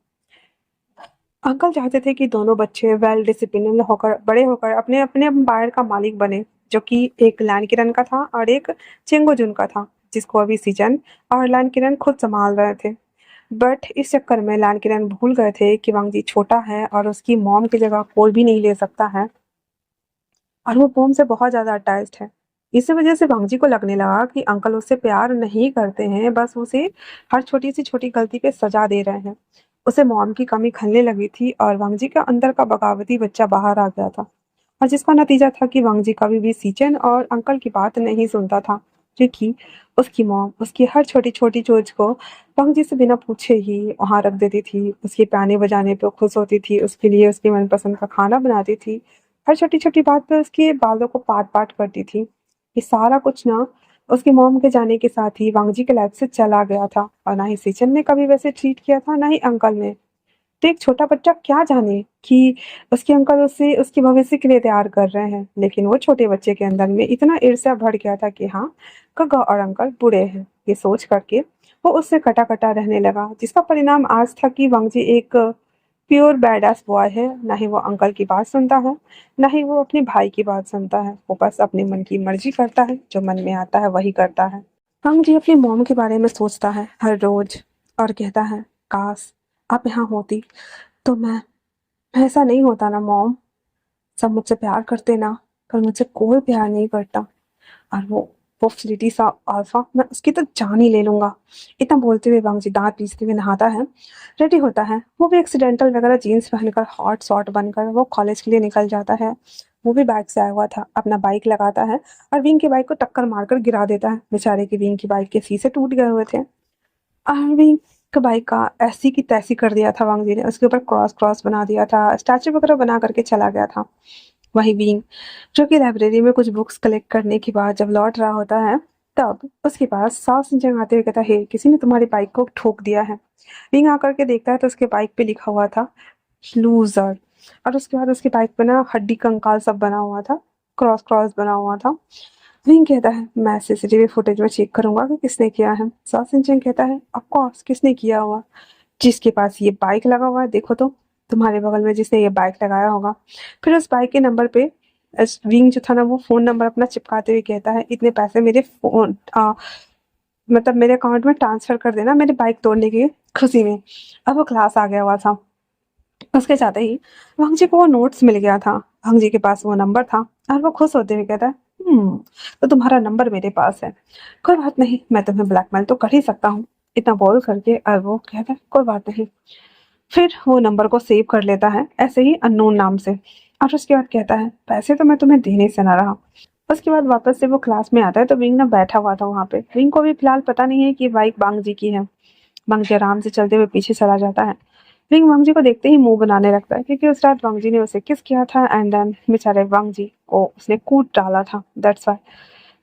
अंकल चाहते थे कि दोनों बच्चे वेल डिसिप्लिन होकर बड़े होकर अपने अपने एम्पायर का मालिक बने, जो कि एक लैन किरण का था और एक चेंगोजुन का था, जिसको अभी सीजन और लैन किरण खुद संभाल रहे थे। बट इस चक्कर में लैन किरण भूल गए थे कि वांगजी छोटा है और उसकी मॉम की जगह कोई भी नहीं ले सकता है, और वो पोम से बहुत ज़्यादा अटैच्ड है। इसी वजह से वांगजी को लगने लगा कि अंकल उससे प्यार नहीं करते हैं, बस उसे हर छोटी सी छोटी गलती पे सजा दे रहे हैं। उसे मॉम की कमी खलने लगी थी और वांगजी के अंदर का बगावती बच्चा बाहर आ गया था, और जिसका नतीजा था कि वांगजी कभी भी सीचन और अंकल की बात नहीं सुनता था, क्योंकि उसकी मॉम उसकी हर छोटी छोटी चीज को वांगजी से बिना पूछे ही वहां रख देती थी। उसके गाने बजाने पे खुश होती थी, उसके लिए उसकी मनपसंद का खाना बनाती थी, हर छोटी-छोटी बात पे उसके बालों को पाट-पाट करती थी। ये सारा कुछ ना उसकी मॉम के जाने के साथ ही वांगजी के लाइफ से चला गया था, और ना ही सेचन ने कभी वैसे ट्रीट किया था, ना ही अंकल ने। तो एक छोटा बच्चा क्या जाने कि उसके अंकल उससे उसके भविष्य के लिए तैयार कर रहे हैं, लेकिन वो छोटे बच्चे के अंदर में इतना ईर्ष्या भर गया था कि हाँ, गग्गा और अंकल बुरे हैं। ये सोच करके वो उससे कटा-कटा रहने लगा, जिसका परिणाम आज था कि वांगजी एक प्योर बैडास बॉय है। ना ही वो अंकल की बात सुनता है, ना ही वो अपने भाई की बात सुनता है। वो बस अपने मन की मर्जी करता है, जो मन में आता है वही करता है। हम जी अपनी मॉम के बारे में सोचता है हर रोज, और कहता है, काश आप यहाँ होती तो मैं ऐसा नहीं होता ना मॉम। सब मुझसे प्यार करते ना, पर मुझसे कोई प्यार नहीं करता, और वो फ्लिटी सा अल्फा, मैं उसकी तो जान ही ले लूंगा। इतना बोलते हुए वांगजी दांत पीसते हुए नहाता है, रेडी होता है। वो भी एक्सीडेंटल वगैरह जीन्स पहनकर हॉट शॉट बनकर वो कॉलेज के लिए निकल जाता है। वो भी बाइक से आया हुआ था, अपना बाइक लगाता है और विंग की बाइक को टक्कर मारकर गिरा देता है। बेचारे की विंग की बाइक के शीशे टूट गए हुए थे, और विंग की बाइक का ऐसी की तैसी कर दिया था वांगजी ने। उसके ऊपर क्रॉस क्रॉस बना दिया था, स्टैचू वगैरह बना करके चला गया था। वही विंग, जो कि लाइब्रेरी में कुछ बुक्स कलेक्ट करने के बाद जब लौट रहा होता है, तब उसके पास साफ सिंचन आते हुए कहता है, किसी ने तुम्हारी बाइक को ठोक दिया है। विंग आकर के देखता है तो उसके बाइक पे लिखा हुआ था लूजर, और उसके बाद उसकी बाइक पे ना हड्डी कंकाल सब बना हुआ था, क्रॉस क्रॉस बना हुआ था। विंग कहता है, मैं सीसीटीवी फुटेज में चेक करूंगा कि किसने किया है। साफ सिंचन कहता है, ऑफ कोर्स किसने किया हुआ, जिसके पास ये बाइक लगा हुआ है देखो तो, तुम्हारे बगल में जिसने ये बाइक लगाया होगा। फिर उस बाइक के नंबर पे विंग जो था ना, वो फोन नंबर अपना चिपकाते हुए कहता है, इतने पैसे मेरे फोन मतलब मेरे अकाउंट में ट्रांसफर कर देना मेरे बाइक तोड़ने की खुशी में। अब वो क्लास आ गया हुआ था। उसके जाते ही वांगजी को वो नोट्स मिल गया था। वांगजी के पास वो नंबर था, और वो खुश होते हुए कहता है, तो तुम्हारा नंबर मेरे पास है, कोई बात नहीं, मैं तुम्हें ब्लैकमेल तो कर ही सकता हूँ। इतना बोल करके और वो कहता है, कोई बात नहीं। फिर वो नंबर को सेव कर लेता है ऐसे ही अननोन नाम से, और उसके बाद कहता है, पैसे तो मैं तुम्हें देने से ना रहा। उसके बाद वापस से वो क्लास में आता है तो विंग ना बैठा हुआ था वहां पे। विंग को भी फिलहाल पता नहीं है कि बाइक बांगजी की है। बांगजी आराम से चलते हुए पीछे चला जाता है। विंग वांगजी को देखते ही मुंह बनाने लगता है, क्योंकि उस रात वांगजी ने उसे किस किया था, एंड देन बेचारे वांगजी को उसने कूट डाला था, दैट्स व्हाई।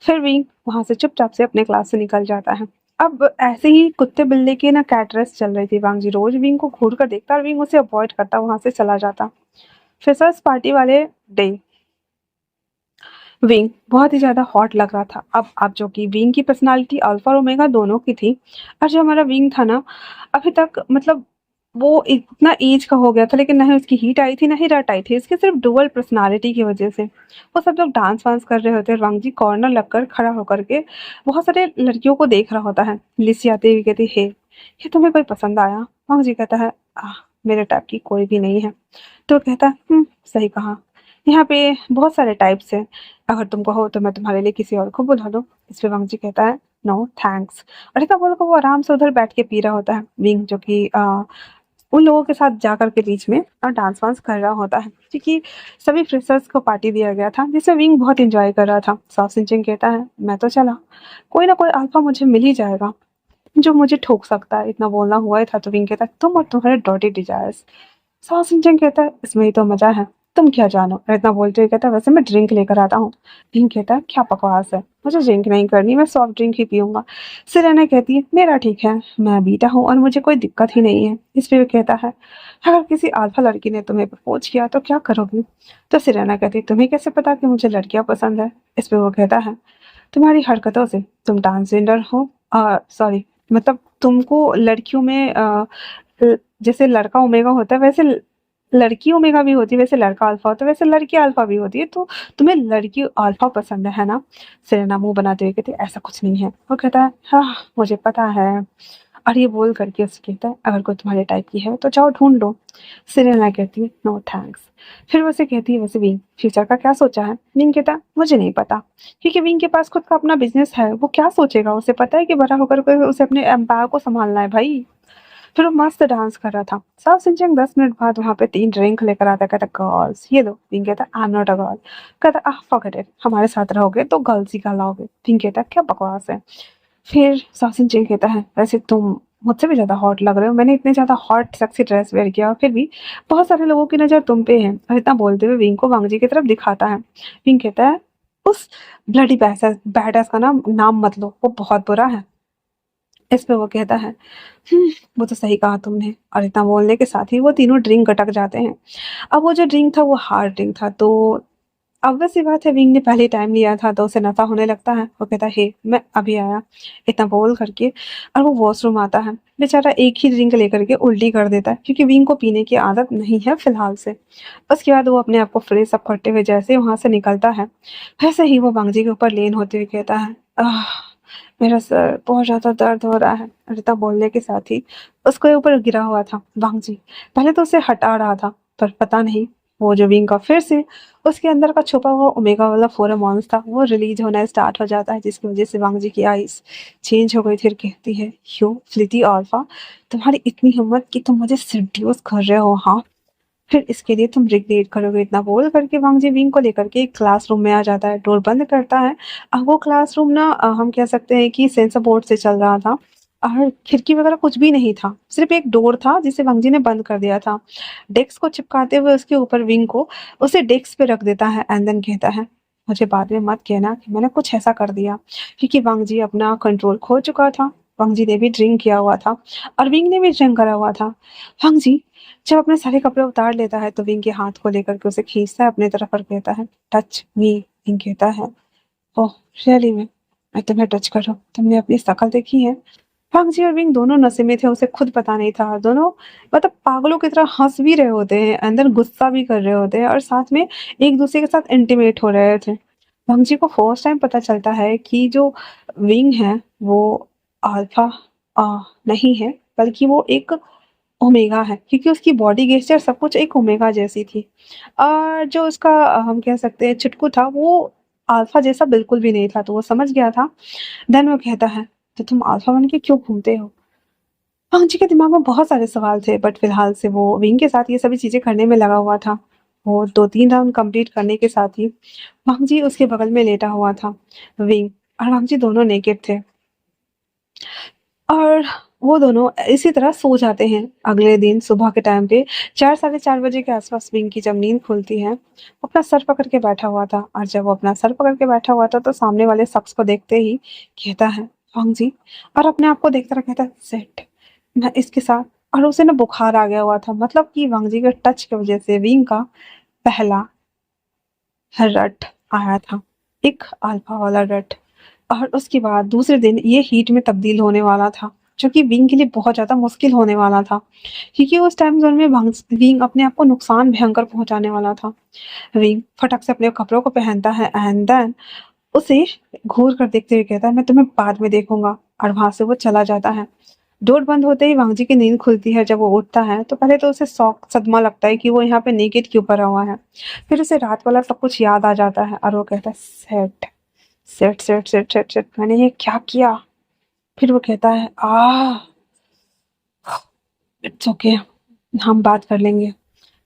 फिर विंग वहां से चुपचाप से अपने क्लास से निकल जाता है। अब ऐसे ही कुत्ते बिल्ली की ना कैट रेस चल रही थी। वांगजी रोज विंग को घूर कर देखता और विंग उसे अवॉइड करता, वहां से चला जाता। फ्रेशर्स पार्टी वाले डे विंग बहुत ही ज़्यादा हॉट लग रहा था। अब जो कि विंग की पर्सनालिटी अल्फा और ओमेगा दोनों की थी, और जो हमारा विंग था ना, अभी तक मतलब वो इतना एज का हो गया था, लेकिन ना ही उसकी हीट आई थी ना ही रट आई थी। इसके सिर्फ डुअल पर्सनालिटी की वजह से वो सब लोग डांस वांस कर रहे होते हैं। वांगजी कॉर्नर लगकर खड़ा होकर के बहुत सारे लड़कियों को देख रहा होता है। लिसी आते हुए कहती, हे ये तुम्हें कोई पसंद आया? वांगजी कहता है, मेरे टाइप की कोई भी नहीं है। तो कहता है, सही कहा, यहाँ पे बहुत सारे टाइप्स हैं, अगर तुम कहो तो मैं तुम्हारे लिए किसी और को बुला लूं। इस पे वांगजी कहता है, नो थैंक्स। और इतना बोलकर वो आराम से उधर बैठ के पी रहा होता है। विंग जो कि उन लोगों के साथ जाकर के बीच में डांस वांस कर रहा होता है, क्योंकि सभी फ्रेशर्स को पार्टी दिया गया था जिसमें विंग बहुत एंजॉय कर रहा था। साओ सिंचेन कहता है मैं तो चला, कोई ना कोई अल्फा मुझे मिल ही जाएगा जो मुझे ठोक सकता है। इतना बोलना हुआ ही था तो विंग कहता है तुम और तुम्हारे डॉटी डिजायर्स। साओ सिंचन कहता है इसमें ही तो मजा है, तुम क्या जानो। इतना बोलते हुए कहता है वैसे मैं ड्रिंक लेकर आता हूँ। विंग कहता है क्या बकवास है, मुझे ड्रिंक नहीं करनी, मैं सॉफ्ट ड्रिंक ही पीऊंगा। सिरेना कहती है मेरा ठीक है, मैं बीटा हूँ और मुझे कोई दिक्कत ही नहीं है। इस पे वो कहता है अगर किसी अल्फा लड़की ने तुम्हें प्रपोज किया तो क्या करोगी। तो सिरेना कहती है तुम्हें कैसे पता कि मुझे लड़कियां पसंद है। इस पे वो कहता है तुम्हारी हरकतों से तुम ट्रांसजेंडर हो, सॉरी मतलब तुमको लड़कियों में जैसे लड़का ओमेगा होता है वैसे लड़की ओमेगा भी होती है, वैसे लड़का अल्फा होता है वैसे लड़की अल्फा भी होती है, तो तुम्हें लड़की अल्फा पसंद है ना। सेरेना मुंह बनाते हुए कहती है ऐसा कुछ नहीं है। वो कहता है हाँ मुझे पता है। और ये बोल करके उससे कहता है अगर कोई तुम्हारे टाइप की है तो जाओ ढूंढ लो। सेरेना कहती है नो थैंक्स। फिर वो उसे कहती है वैसे विंग फ्यूचर का क्या सोचा है। विंग कहता है मुझे नहीं पता, क्योंकि विंग के पास खुद का अपना बिजनेस है, वो क्या सोचेगा, उसे पता है कि बड़ा होकर के उसे अपने एम्पायर को संभालना है भाई। फिर वो मस्त डांस कर रहा था। साउथ सिंचन 10 मिनट बाद वहां पे 3 ड्रिंक लेकर आता, कहता गर्ल्स ये लो। पिंक कहता I am not a girl. कहता आह फॉरगेट इट, हमारे साथ रहोगे तो गर्ल्स ही कहलाओगे। पिंक कहता क्या बकवास है। फिर साउथ सिंचन कहता है वैसे तुम मुझसे भी ज्यादा हॉट लग रहे हो, मैंने इतने ज्यादा हॉट सेक्सी ड्रेस वेयर किया फिर भी बहुत सारे लोगों की नजर तुम पे है। और इतना बोलते हुए विंग को वांगजी की तरफ दिखाता है। विंग कहता है उस ब्लडी बैड का नाम मत लो, वो बहुत बुरा है। इस पे वो कहता है वो तो सही कहा तुमने। और इतना बोलने के साथ ही वो तीनों ड्रिंक गटक जाते हैं। अब वो जो ड्रिंक था वो हार्ड ड्रिंक था, तो obvious सी बात है विंग ने पहले टाइम लिया था तो उसे नशा होने लगता है। वो कहता है हे मैं अभी आया, इतना बोल करके और वो वॉशरूम आता है। बेचारा एक ही ड्रिंक लेकर के उल्टी कर देता है, क्योंकि विंग को पीने की आदत नहीं है फिलहाल से। उसके बाद वो अपने आप को फ्रेश अप करते हुए जैसे वहां से निकलता है वैसे ही वो वांगजी के ऊपर लेन होते हुए कहता है आह मेरा सर बहुत ज्यादा दर्द हो रहा है। रिता बोलने के साथ ही उसके ऊपर गिरा हुआ था वांगजी। पहले तो उसे हटा रहा था पर पता नहीं वो जो विंग का फिर से उसके अंदर का छुपा हुआ ओमेगा वाला फोरेमॉन्स था वो रिलीज होना स्टार्ट हो जाता है, जिसकी वजह से वांगजी की आईज चेंज हो गई। फिर कहती है यू फ्लिटी अल्फा, तुम्हारी इतनी हिम्मत कि तुम मुझे सेड्यूस कर रहे हो, हाँ फिर इसके लिए तुम रिग्रेट करोगे। इतना बोल करके वांगजी विंग को लेकर के एक क्लासरूम में आ जाता है, डोर बंद करता है। अब वो क्लासरूम ना हम कह सकते हैं कि सेंसर बोर्ड से चल रहा था और खिड़की वगैरह कुछ भी नहीं था, सिर्फ एक डोर था जिसे वांगजी ने बंद कर दिया था। डेस्क को चिपकाते हुए उसके ऊपर विंग को उसे डेस्क पे रख देता है एंड देन कहता है मुझे बाद में मत कहना कि मैंने कुछ ऐसा कर दिया, क्योंकि वांगजी अपना कंट्रोल खो चुका था। वांगजी ने भी ड्रिंक किया हुआ था और विंग ने भी ड्रिंक करा हुआ था। वांगजी जब अपने सारे कपड़े उतार लेता है तो विंग के हाथ को लेकर के उसे खींचता है अपनी तरफ और कहता है टच मी। विंग कहता है ओह रियली मैं तुम्हें टच करूं, तुमने अपनी शक्ल देखी है। वांगजी और विंग दोनों नशे में थे, उसे खुद पता नहीं था। दोनों मतलब पागलों की तरह हंस भी रहे होते हैं, अंदर गुस्सा भी कर रहे होते हैं और साथ में एक दूसरे के साथ इंटीमेट हो रहे थे। वांगजी को फर्स्ट टाइम पता चलता है कि जो विंग है वो अल्फा नहीं है, बल्कि वो एक ओमेगा है, क्योंकि उसकी बॉडी गेस्चर सब कुछ एक ओमेगा जैसी थी। और जो उसका हम कह सकते हैं चुटकू था वो अल्फा जैसा बिल्कुल भी नहीं था, तो वो समझ गया था। देन वो कहता है तो तुम अल्फा बन के क्यों घूमते हो। वांगजी के दिमाग में बहुत सारे सवाल थे, बट फिलहाल से वो विंग के साथ ये सभी चीजें करने में लगा हुआ था। वो 2-3 राउंड कंप्लीट करने के साथ ही वांगजी उसके बगल में लेटा हुआ था। विंग और वांगजी दोनों नेकेड थे और वो दोनों इसी तरह सो जाते हैं। अगले दिन सुबह के टाइम पे 4-4:30 बजे के आसपास विंग की जब नींद खुलती है, वो अपना सर पकड़ के बैठा हुआ था। और जब वो अपना सर पकड़ के बैठा हुआ था तो सामने वाले शख्स को देखते ही कहता है वांगजी, और अपने आप को देखता रहा कहता है सेट मैं इसके साथ। और उसे ना बुखार आ गया हुआ था, मतलब कि वांगजी के टच की वजह से विंग का पहला रट आया था, एक अल्फा वाला रट। और उसके बाद दूसरे दिन ये हीट में तब्दील होने वाला था, जो कि विंग के लिए बहुत ज्यादा मुश्किल होने वाला था, क्योंकि उस टाइम जोन में विंग अपने आप को नुकसान भयंकर पहुंचाने वाला था। विंग फटक से अपने कपड़ों को पहनता है एंड देन उसे घूर कर देखते हुए कहता है मैं तुम्हें बाद में देखूंगा, और वहां से वो चला जाता है। डोर बंद होते ही वांगजी की नींद खुलती है। जब वो उठता है तो पहले तो उसे शौक सदमा लगता है कि वो यहाँ पे नेकेड क्यों पड़ा हुआ है। फिर उसे रात वाला सब कुछ याद आ जाता है और वो कहता है set set set set set set मैंने ये क्या किया। फिर वो कहता है इट्स ओके, हम बात कर लेंगे।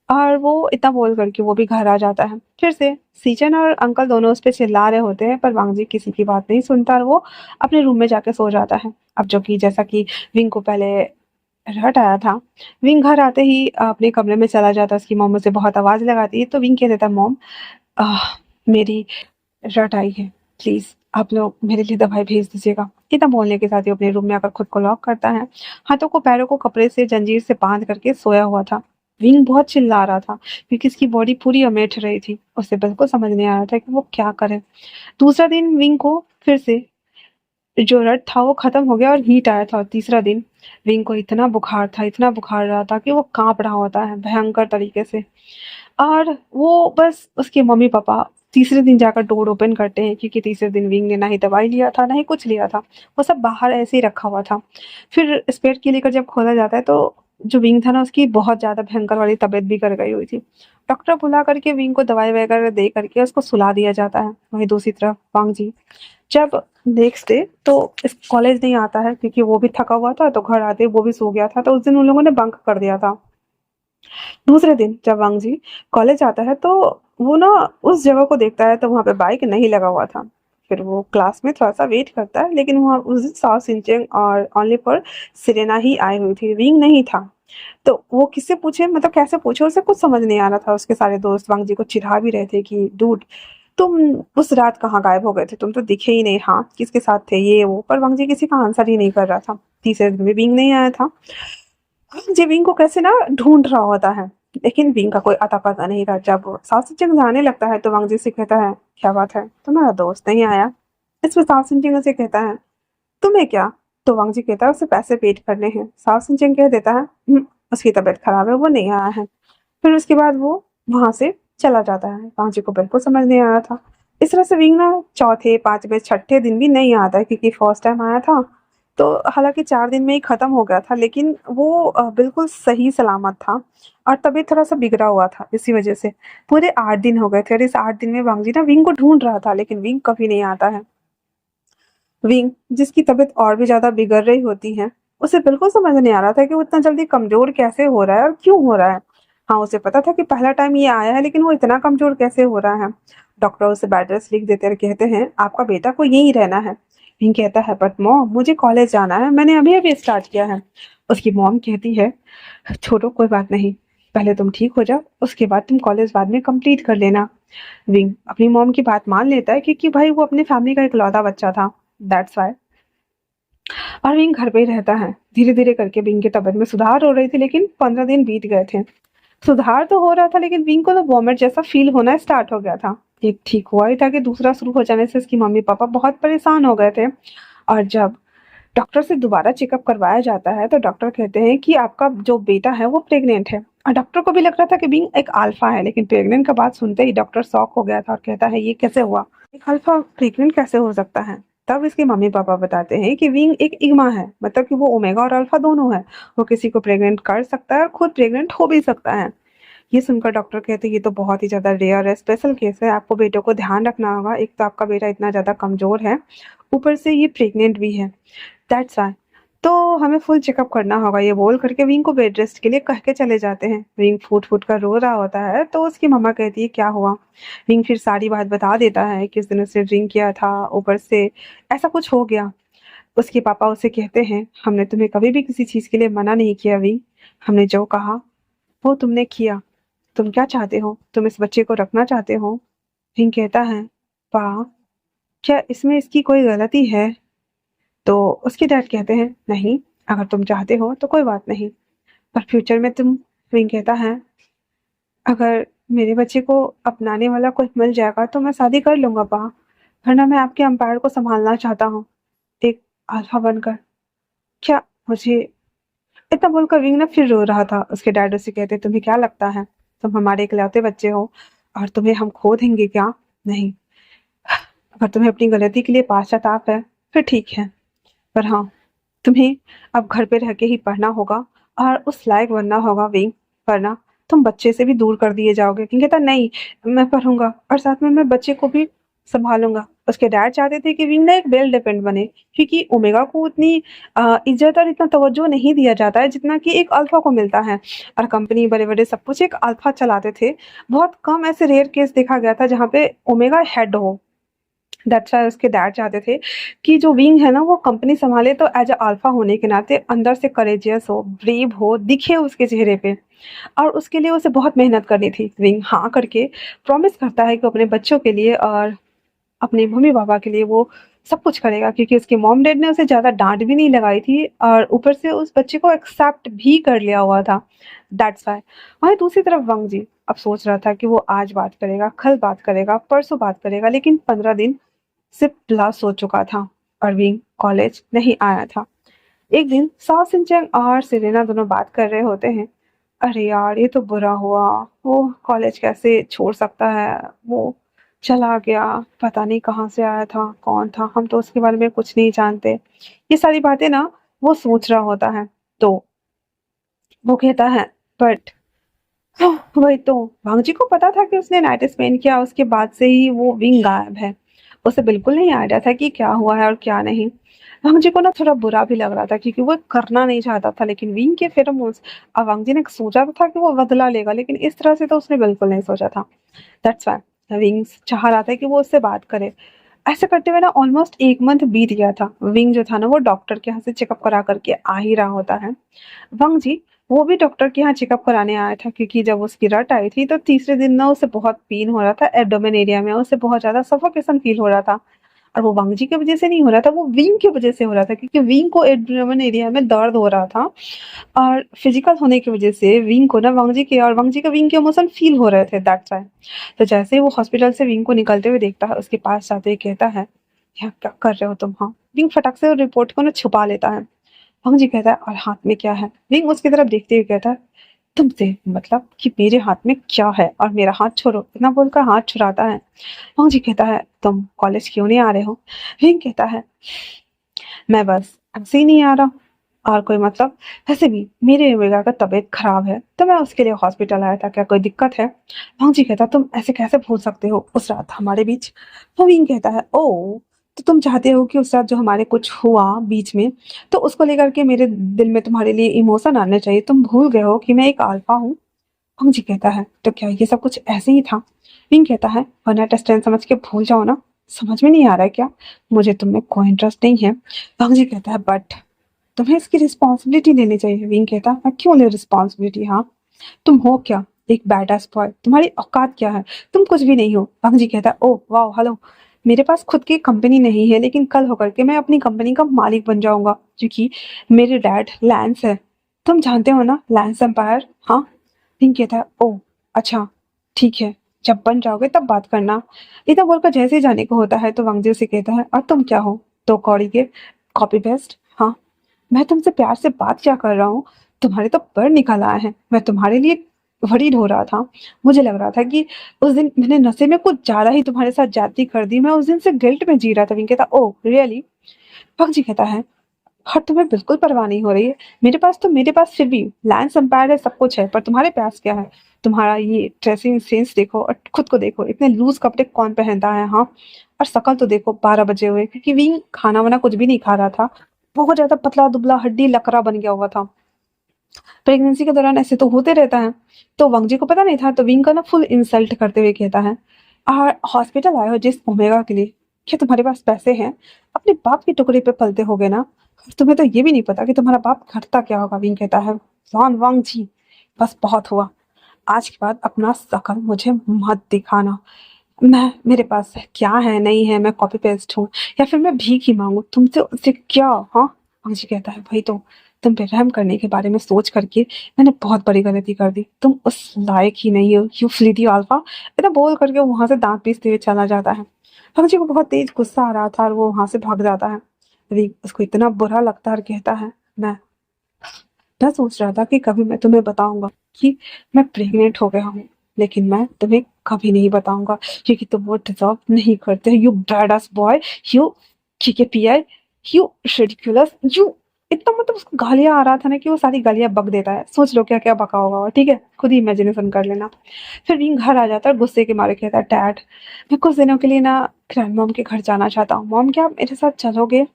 और वो इतना बोल करके वो भी घर आ जाता है। फिर से सीचन और अंकल दोनों उस पे चिल्ला रहे होते हैं, पर वांगजी किसी की बात नहीं सुनता और वो अपने रूम में जाके सो जाता है। अब जो कि जैसा कि विंग को पहले रट आया था, विंग घर आते ही अपने कमरे में चला जाता है। उसकी मॉम उसे बहुत आवाज लगाती है, तो विंग कह देता है, मॉम मेरी रट आई है, प्लीज आप लोग मेरे लिए दवाई भेज दीजिएगा। इतना बोलने के साथ ही अपने रूम में आकर खुद को लॉक करता है। हाथों को पैरों को कपड़े से जंजीर से बांध करके सोया हुआ था। विंग बहुत चिल्ला रहा था क्योंकि इसकी बॉडी पूरी अमेठ रही थी। उसे बिल्कुल समझ नहीं आ रहा था कि वो क्या करे। दूसरा दिन विंग को फिर से जो रट था वो खत्म हो गया और हीट आया था। और तीसरा दिन विंग को इतना बुखार रहा था कि वो कांप रहा होता है भयंकर तरीके से। और वो बस उसके मम्मी पापा तीसरे दिन जाकर डोर ओपन करते हैं, क्योंकि तीसरे दिन विंग ने ना ही दवाई लिया था ना ही कुछ लिया था। वो सब बाहर ऐसे ही रखा हुआ था। फिर स्पेयर की लेकर जब खोला जाता है तो जो विंग था ना, उसकी बहुत ज्यादा भयंकर वाली तबीयत भी कर गई हुई थी। डॉक्टर बुला करके विंग को दवाई वगैरह दे करके उसको सुला दिया जाता है। वहीं दूसरी तरफ वांग जी जब नेक्स्ट डे तो इस कॉलेज नहीं आता है, क्योंकि वो भी थका हुआ था, तो घर आते वो भी सो गया था। तो उस दिन उन लोगों ने बंक कर दिया था। दूसरे दिन जब वांग जी कॉलेज आता है तो वो ना उस जगह को देखता है, तो वहां पे बाइक नहीं लगा हुआ था। फिर वो क्लास में थोड़ा सा वेट करता है, लेकिन वहाँ उस दिन साओ सिंचेंग और ओनली फॉर सिरेना ही आई हुई थी, विंग नहीं था। तो वो किससे पूछे, मतलब कैसे पूछे, उसे कुछ समझ नहीं आ रहा था। उसके सारे दोस्त वांग जी को चिढ़ा भी रहे थे कि डूड तुम उस रात कहाँ गायब हो गए थे, तुम तो दिखे ही नहीं, हाँ किसके साथ थे ये वो। पर वांग जी किसी का आंसर ही नहीं कर रहा था। तीसरे दिन भी विंग नहीं आया था। जी विंग को कैसे ना ढूंढ रहा होता है, लेकिन विंग का कोई अता पता नहीं था। जब साउथ सिंचन जाने लगता है तो वांग जी से कहता है, क्या बात है तुम्हारा दोस्त नहीं आया। इसमें साउथ सिंचन से कहता है, तुम्हें क्या। तो वांग जी कहता है उसे पैसे पेड करने हैं। साउथ सिंचन कह देता है, उसकी तबीयत खराब है वो नहीं आया है। फिर उसके बाद वो वहां से चला जाता है। वांग जी को बिल्कुल समझ नहीं आ रहा था। इस तरह से विंग ना चौथे पांचवें छठे दिन भी नहीं आता है, क्योंकि फर्स्ट टाइम आया था। तो हालांकि 4 दिन में ही खत्म हो गया था, लेकिन वो बिल्कुल सही सलामत था। और तबीयत थोड़ा सा बिगड़ा हुआ था, इसी वजह से पूरे 8 दिन हो गए थे। और इस 8 दिन में वांग जी ना विंग को ढूंढ रहा था, लेकिन विंग कभी नहीं आता है। विंग जिसकी तबीयत और भी ज्यादा बिगड़ रही होती है, उसे बिल्कुल समझ नहीं आ रहा था कि वो इतना जल्दी कमजोर कैसे हो रहा है और क्यों हो रहा है। हाँ उसे पता था कि पहला टाइम ये आया है, लेकिन वो इतना कमजोर कैसे हो रहा है। डॉक्टर उसे बेड रेस्ट लिख देते और कहते हैं आपका बेटा को यहीं रहना है। विंग कहता है बट मॉम मुझे कॉलेज जाना है, मैंने अभी अभी स्टार्ट किया है। उसकी मॉम कहती है छोड़ो कोई बात नहीं, पहले तुम ठीक हो जाओ, उसके बाद तुम कॉलेज बाद में कंप्लीट कर लेना। विंग अपनी मॉम की बात मान लेता है, क्योंकि भाई वो अपने फैमिली का इकलौता बच्चा था, दैट्स वाई। और विंग घर पे ही रहता है। धीरे धीरे करके विंग की तबीयत में सुधार हो रही थी, लेकिन 15 दिन बीत गए थे। सुधार तो हो रहा था, लेकिन विंग को तो वॉमिट जैसा फील होना स्टार्ट हो गया था। एक ठीक हुआ ही था कि दूसरा शुरू हो जाने से इसकी मम्मी पापा बहुत परेशान हो गए थे। और जब डॉक्टर से दोबारा चेकअप करवाया जाता है तो डॉक्टर कहते हैं कि आपका जो बेटा है वो प्रेग्नेंट है। और डॉक्टर को भी लग रहा था कि विंग एक अल्फा है, लेकिन प्रेग्नेंट का बात सुनते ही डॉक्टर शॉक हो गया था और कहता है ये कैसे हुआ, एक अल्फा प्रेग्नेंट कैसे हो सकता है। तब इसके मम्मी पापा बताते हैं कि विंग एक इग्मा है, मतलब कि वो ओमेगा और अल्फा दोनों है। वो किसी को प्रेग्नेंट कर सकता है और खुद प्रेग्नेंट हो भी सकता है। ये सुनकर डॉक्टर कहते हैं ये तो बहुत ही ज्यादा रेयर है, स्पेशल केस है, आपको बेटों को ध्यान रखना होगा। एक तो आपका बेटा इतना ज्यादा कमजोर है, ऊपर से ये प्रेग्नेंट भी है, दैट्स व्हाई। तो हमें फुल चेकअप करना होगा। ये बोल करके विंग को बेड रेस्ट के लिए कह के चले जाते हैं। विंग फूट फूट कर रो रहा होता है, तो उसकी मम्मा कहती है क्या हुआ। विंग फिर सारी बात बता देता है कि उस दिन उसने ड्रिंक किया था, ऊपर से ऐसा कुछ हो गया। उसके पापा उसे कहते हैं हमने तुम्हें कभी भी किसी चीज के लिए मना नहीं किया विंग, हमने जो कहा वो तुमने किया। तुम क्या चाहते हो, तुम इस बच्चे को रखना चाहते हो। विंग कहता है वाह, क्या इसमें इसकी कोई गलती है। तो उसके डैड कहते हैं नहीं, अगर तुम चाहते हो तो कोई बात नहीं, पर फ्यूचर में तुम। विंग कहता है अगर मेरे बच्चे को अपनाने वाला कोई मिल जाएगा तो मैं शादी कर लूंगा पा, वरना मैं आपके अंपायर को संभालना चाहता हूँ, एक अल्फा बनकर। क्या मुझे। इतना बोलकर विंग ना फिर रो रहा था। उसके डैड उसे कहते तुम्हें क्या लगता है, तुम हमारे इकलौते बच्चे हो और तुम्हें हम खो देंगे क्या। नहीं, अगर तुम्हें अपनी गलती के लिए पश्चाताप है फिर ठीक है, पर हाँ तुम्हें अब घर पे रह के ही पढ़ना होगा और उस लायक बनना होगा विंग, वरना तुम बच्चे से भी दूर कर दिए जाओगे। विंग कहता नहीं, मैं पढ़ूंगा और साथ में मैं बच्चे को भी संभालूंगा, उसके डैड चाहते थे कि विंग ना एक वेल डिफेंड बने, क्योंकि ओमेगा को उतनी इज्जत और इतना तवज्जो नहीं दिया जाता है जितना कि एक अल्फा को मिलता है। और कंपनी बड़े बड़े सब कुछ एक अल्फा चलाते थे। बहुत कम ऐसे रेयर केस देखा गया था जहाँ पे ओमेगा हेड हो। दैट्स व्हाई उसके डैड चाहते थे कि जो विंग है ना वो कंपनी संभाले तो एज अ अल्फा होने के नाते अंदर से करेजियस हो, ब्रेव हो, दिखे उसके चेहरे पे। और उसके लिए उसे बहुत मेहनत करनी थी। विंग हाँ करके प्रॉमिस करता है कि अपने बच्चों के लिए और अपने मम्मी-पापा के लिए वो सब कुछ करेगा, क्योंकि उसके मॉम-डैड ने उसे ज़्यादा डाँट भी नहीं लगाई थी और ऊपर से उस बच्चे को एक्सेप्ट भी कर लिया हुआ था। That's why. वहीं दूसरी तरफ वंग जी अब सोच रहा था कि वो आज बात करेगा, कल बात करेगा, परसों बात करेगा, लेकिन 15 दिन से प्लस हो चुका था और विंग कॉलेज नहीं आया था। एक दिन साओ सिंचेन और सेरेना दोनों बात कर रहे होते हैं। अरे यार ये तो बुरा हुआ, वो कॉलेज कैसे छोड़ सकता है, वो चला गया, पता नहीं कहाँ से आया था, कौन था, हम तो उसके बारे में कुछ नहीं जानते। ये सारी बातें ना वो सोच रहा होता है। तो वो कहता है बट वही तो, वांग जी को पता था कि उसने नाइट स्पेंड किया, उसके बाद से ही वो विंग गायब है। उसे बिल्कुल नहीं आइडिया था कि क्या हुआ है और क्या नहीं। वांग जी को ना थोड़ा बुरा भी लग रहा था क्योंकि वो करना नहीं चाहता था, लेकिन विंग के फेरोमोन्स, अब वांग जी ने सोचा तो था कि वो बदला लेगा, लेकिन इस तरह से तो उसने बिल्कुल नहीं सोचा था। दैट्स व्हाई विंग्स चाह रहा था कि वो उससे बात करे। ऐसे करते हुए ना ऑलमोस्ट 1 मंथ बीत गया था। विंग जो था ना वो डॉक्टर के यहाँ से चेकअप करा करके आ ही रहा होता है। वंग जी वो भी डॉक्टर के यहाँ चेकअप कराने आया था, क्योंकि जब उसकी रट आई थी तो तीसरे दिन ना उसे बहुत पेन हो रहा था एब्डोमेन एरिया में, उसे बहुत ज़्यादा सफोकेशन फील हो रहा था। और वो वांग जी की वजह से नहीं हो रहा था, वो विंग की वजह से हो रहा था, क्योंकि विंग को एब्डोमेन एरिया में दर्द हो रहा था। और फिजिकल होने की वजह से विंग को ना वांग जी के और वांग जी का विंग के इमोशन फील हो रहे थे। That's why. तो जैसे ही वो हॉस्पिटल से विंग को निकलते हुए देखता है, उसके पास जाते ही कहता है, "यहाँ क्या कर रहे हो तुम?" हाँ, विंग फटाक से रिपोर्ट को ना छुपा लेता है। वांग जी कहता है, "और हाथ में क्या है?" विंग उसकी तरफ देखते हुए कहता है, "तुमसे मतलब कि मेरे हाथ में क्या है और मेरा हाथ छोड़ो।" इतना बोलकर हाथ छुड़ाता है। वांग जी कहता है, "तुम कॉलेज क्यों नहीं आ रहे हो?" विंग कहता है, "मैं बस ऐसे ही नहीं आ रहा, और कोई मतलब, वैसे भी मेरे बेटा का तबीयत खराब है तो मैं उसके लिए हॉस्पिटल आया था, क्या कोई दिक्कत है?" भांग जी कहता, "तुम ऐसे कैसे भूल सकते हो उस रात हमारे बीच?" नवीन कहता है, "ओ, तो तुम चाहते हो कि उस रात जो हमारे कुछ हुआ बीच में, तो उसको लेकर के मेरे दिल में तुम्हारे लिए इमोशन आने चाहिए, तुम भूल गए हो कि मैं एक अल्फा हूँ?" भांग जी कहता है, "तो क्या ये सब कुछ ऐसे ही था?" विंग कहता है, "वन नाइट स्टैंड समझ के भूल जाओ ना, समझ में नहीं आ रहा है क्या? मुझे तुम में कोई इंटरेस्ट नहीं है।" भांग जी कहता है, "बट तुम्हें इसकी रिस्पॉन्सिबिलिटी लेनी चाहिए।" विंग कहता, "मैं क्यों ले रिस्पॉन्सिबिलिटी? हाँ, तुम हो क्या? एक बैडएस बॉय, तुम्हारी औकात क्या है? तुम कुछ भी नहीं हो।" वांग जी कहता, "ओह वाओ, हेलो, मेरे पास खुद की कंपनी नहीं है, लेकिन कल होकर के मैं अपनी कंपनी का मालिक बन जाऊंगा, क्योंकि मेरे डैड लैंस है, तुम जानते हो ना, लैंस एम्पायर। हाँ।" विंग कहता है, "ओह अच्छा, ठीक है, जब बन जाओगे तब बात करना।" इतना बोलकर जैसे ही जाने को होता है तो वांग जी उसे कहता है, "और तुम क्या हो? दो कौड़ी के कॉपी पेस्ट? हाँ, मैं तुमसे प्यार से बात क्या कर रहा हूँ, तुम्हारे तो पर निकल आए हैं। मैं तुम्हारे लिए वरीड हो रहा था। मुझे लग रहा था कि उस दिन मैंने नशे में कुछ ज़्यादा ही तुम्हारे साथ ज्यादती कर दी। मैं उस दिन से गिल्ट में जी रहा था।" विंग कहता, "ओह रियली?" भक्त जी कहता है, "और तुम्हें बिल्कुल परवाह नहीं हो रही है? मेरे पास फिर भी लैंस एम्पायर है, सब कुछ है, पर तुम्हारे पास क्या है? तुम्हारा ये ड्रेसिंग सेंस देखो और खुद को देखो, इतने लूज कपड़े कौन पहनता है? हाँ, और शक्ल तो देखो 12 बजे हुए, क्योंकि विंग खाना वाना कुछ भी नहीं खा रहा था, बहुत ज्यादा पतला दुबला हड्डी लकड़ा बन गया हुआ था। प्रेगनेंसी के दौरान ऐसे तो होते रहता है। तो वांग जी को पता नहीं था, तो विंग का ना फुल इंसल्ट करते हुए कहता है, "और हॉस्पिटल आए हो जिस ओमेगा के लिए, क्या तुम्हारे पास पैसे हैं? अपने बाप के टुकड़े पे पलते होगे ना, और तुम्हें तो ये भी नहीं पता कि तुम्हारा बाप करता क्या होगा?" विंग कहता है, "वान वांग जी, बस बहुत हुआ, आज के बाद अपना शकल मुझे मत दिखाना। मैं मेरे पास क्या है नहीं है, मैं कॉपी पेस्ट हूँ या फिर मैं भीख ही मांगू तुमसे, उससे क्या?" हाँ, अंशी कहता है, "वही तो, तुम पे रहम करने के बारे में सोच करके मैंने बहुत बड़ी गलती कर दी, तुम उस लायक ही नहीं हो, यू फ्लीटी अल्फा।" इतना बोल करके वो वहां से दांत पीसते हुए चला जाता है। अंशी को बहुत तेज गुस्सा आ रहा था और वो वहां से भाग जाता है। अभी उसको इतना बुरा लगता है और कहता है, मैं सोच रहा था कि कभी मैं तुम्हें बताऊंगा कि मैं प्रेग्नेंट हो गया हूँ, लेकिन मैं तुम्हें कभी नहीं बताऊंगा, क्योंकि तुम वो डिजर्व नहीं करते, you bad S boy, you pi, you ridiculous, you." इतना मतलब उसको गालियां आ रहा था ना कि वो सारी गालियां बक देता है। सोच लो क्या क्या बका होगा वो, ठीक है, खुद ही इमेजिनेशन कर लेना। फिर विंग घर आ जाता है और गुस्से के मारे कहता है, "डैड, मैं कुछ दिनों के लिए ना ग्रैंड मॉम के घर जाना चाहता हूँ। मॉम क्या आप मेरे साथ चलोगे?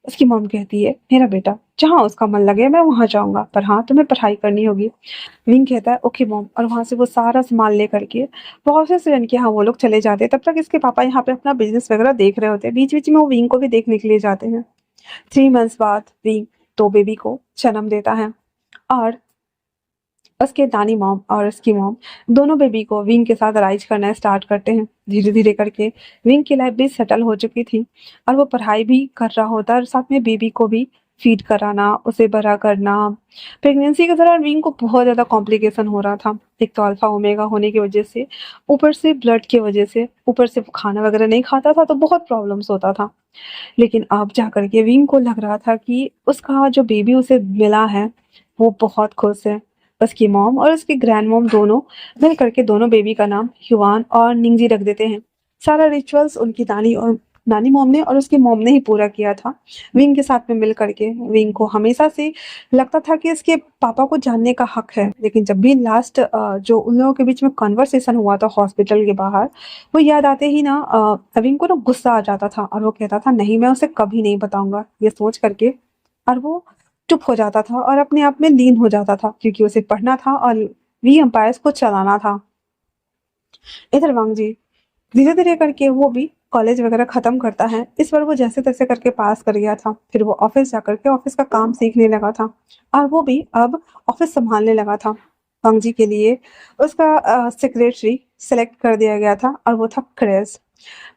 उसकी मॉम कहती है मेरा बेटा जहाँ उसका मन लगे मैं वहाँ जाऊंगा, पर हाँ तुम्हें पढ़ाई करनी होगी। विंग कहता है ओके मॉम, और वहां से वो सारा सामान लेकर के प्रोसेस रन के यहाँ वो लोग चले जाते हैं। तब तक इसके पापा यहाँ पे अपना बिजनेस वगैरह देख रहे होते हैं। बीच बीच में वो विंग को भी देखने के लिए जाते हैं। 3 मंथ्स बाद विंग 2 बेबी को जन्म देता है, और उसके नानी मॉम और उसकी मॉम दोनों बेबी को विंग के साथ राइज करना स्टार्ट करते हैं। धीरे धीरे करके विंग की लाइफ भी सेटल हो चुकी थी, और वो पढ़ाई भी कर रहा होता है, और साथ में बेबी को भी फीड कराना, उसे बड़ा करना। प्रेगनेंसी के दौरान विंग को बहुत ज़्यादा कॉम्प्लिकेशन हो रहा था। एक तो अल्फा ओमेगा होने की वजह से, ऊपर से ब्लड की वजह से, ऊपर से वो खाना वगैरह नहीं खाता था, तो बहुत प्रॉब्लम्स होता था। लेकिन अब जा करके विंग को लग रहा था कि उसका जो बेबी उसे मिला है वो बहुत खुश है। उसकी मॉम और उसकी ग्रैंड मॉम दोनों मिल करके दोनों बेबी का नाम युवान और निंगजी रख देते हैं। सारा रिचुअल्स उनकी नानी मॉम ने और उसकी मॉम ने ही पूरा किया था विंग के साथ में मिल करके। विंग को हमेशा से लगता था कि इसके पापा को जानने का हक है, लेकिन जब भी लास्ट जो उन लोगों के बीच में कन्वर्सेशन हुआ था हॉस्पिटल के बाहर, वो याद आते ही ना नवीन को ना गुस्सा आ जाता था, और वो कहता था नहीं मैं उसे कभी नहीं बताऊंगा, ये सोच करके। और वो चुप हो जाता था और अपने आप में लीन हो जाता था, क्योंकि उसे पढ़ना था और वी एम्पायर्स को चलाना था। इधर वांगजी धीरे धीरे करके वो भी कॉलेज वगैरह खत्म करता है। इस बार वो जैसे तैसे करके पास कर गया था। फिर वो ऑफिस जाकर के ऑफिस का काम सीखने लगा था, और वो भी अब ऑफिस संभालने लगा था। वांगजी के लिए उसका सेक्रेटरी सेलेक्ट कर दिया गया था, और वो था क्रेज।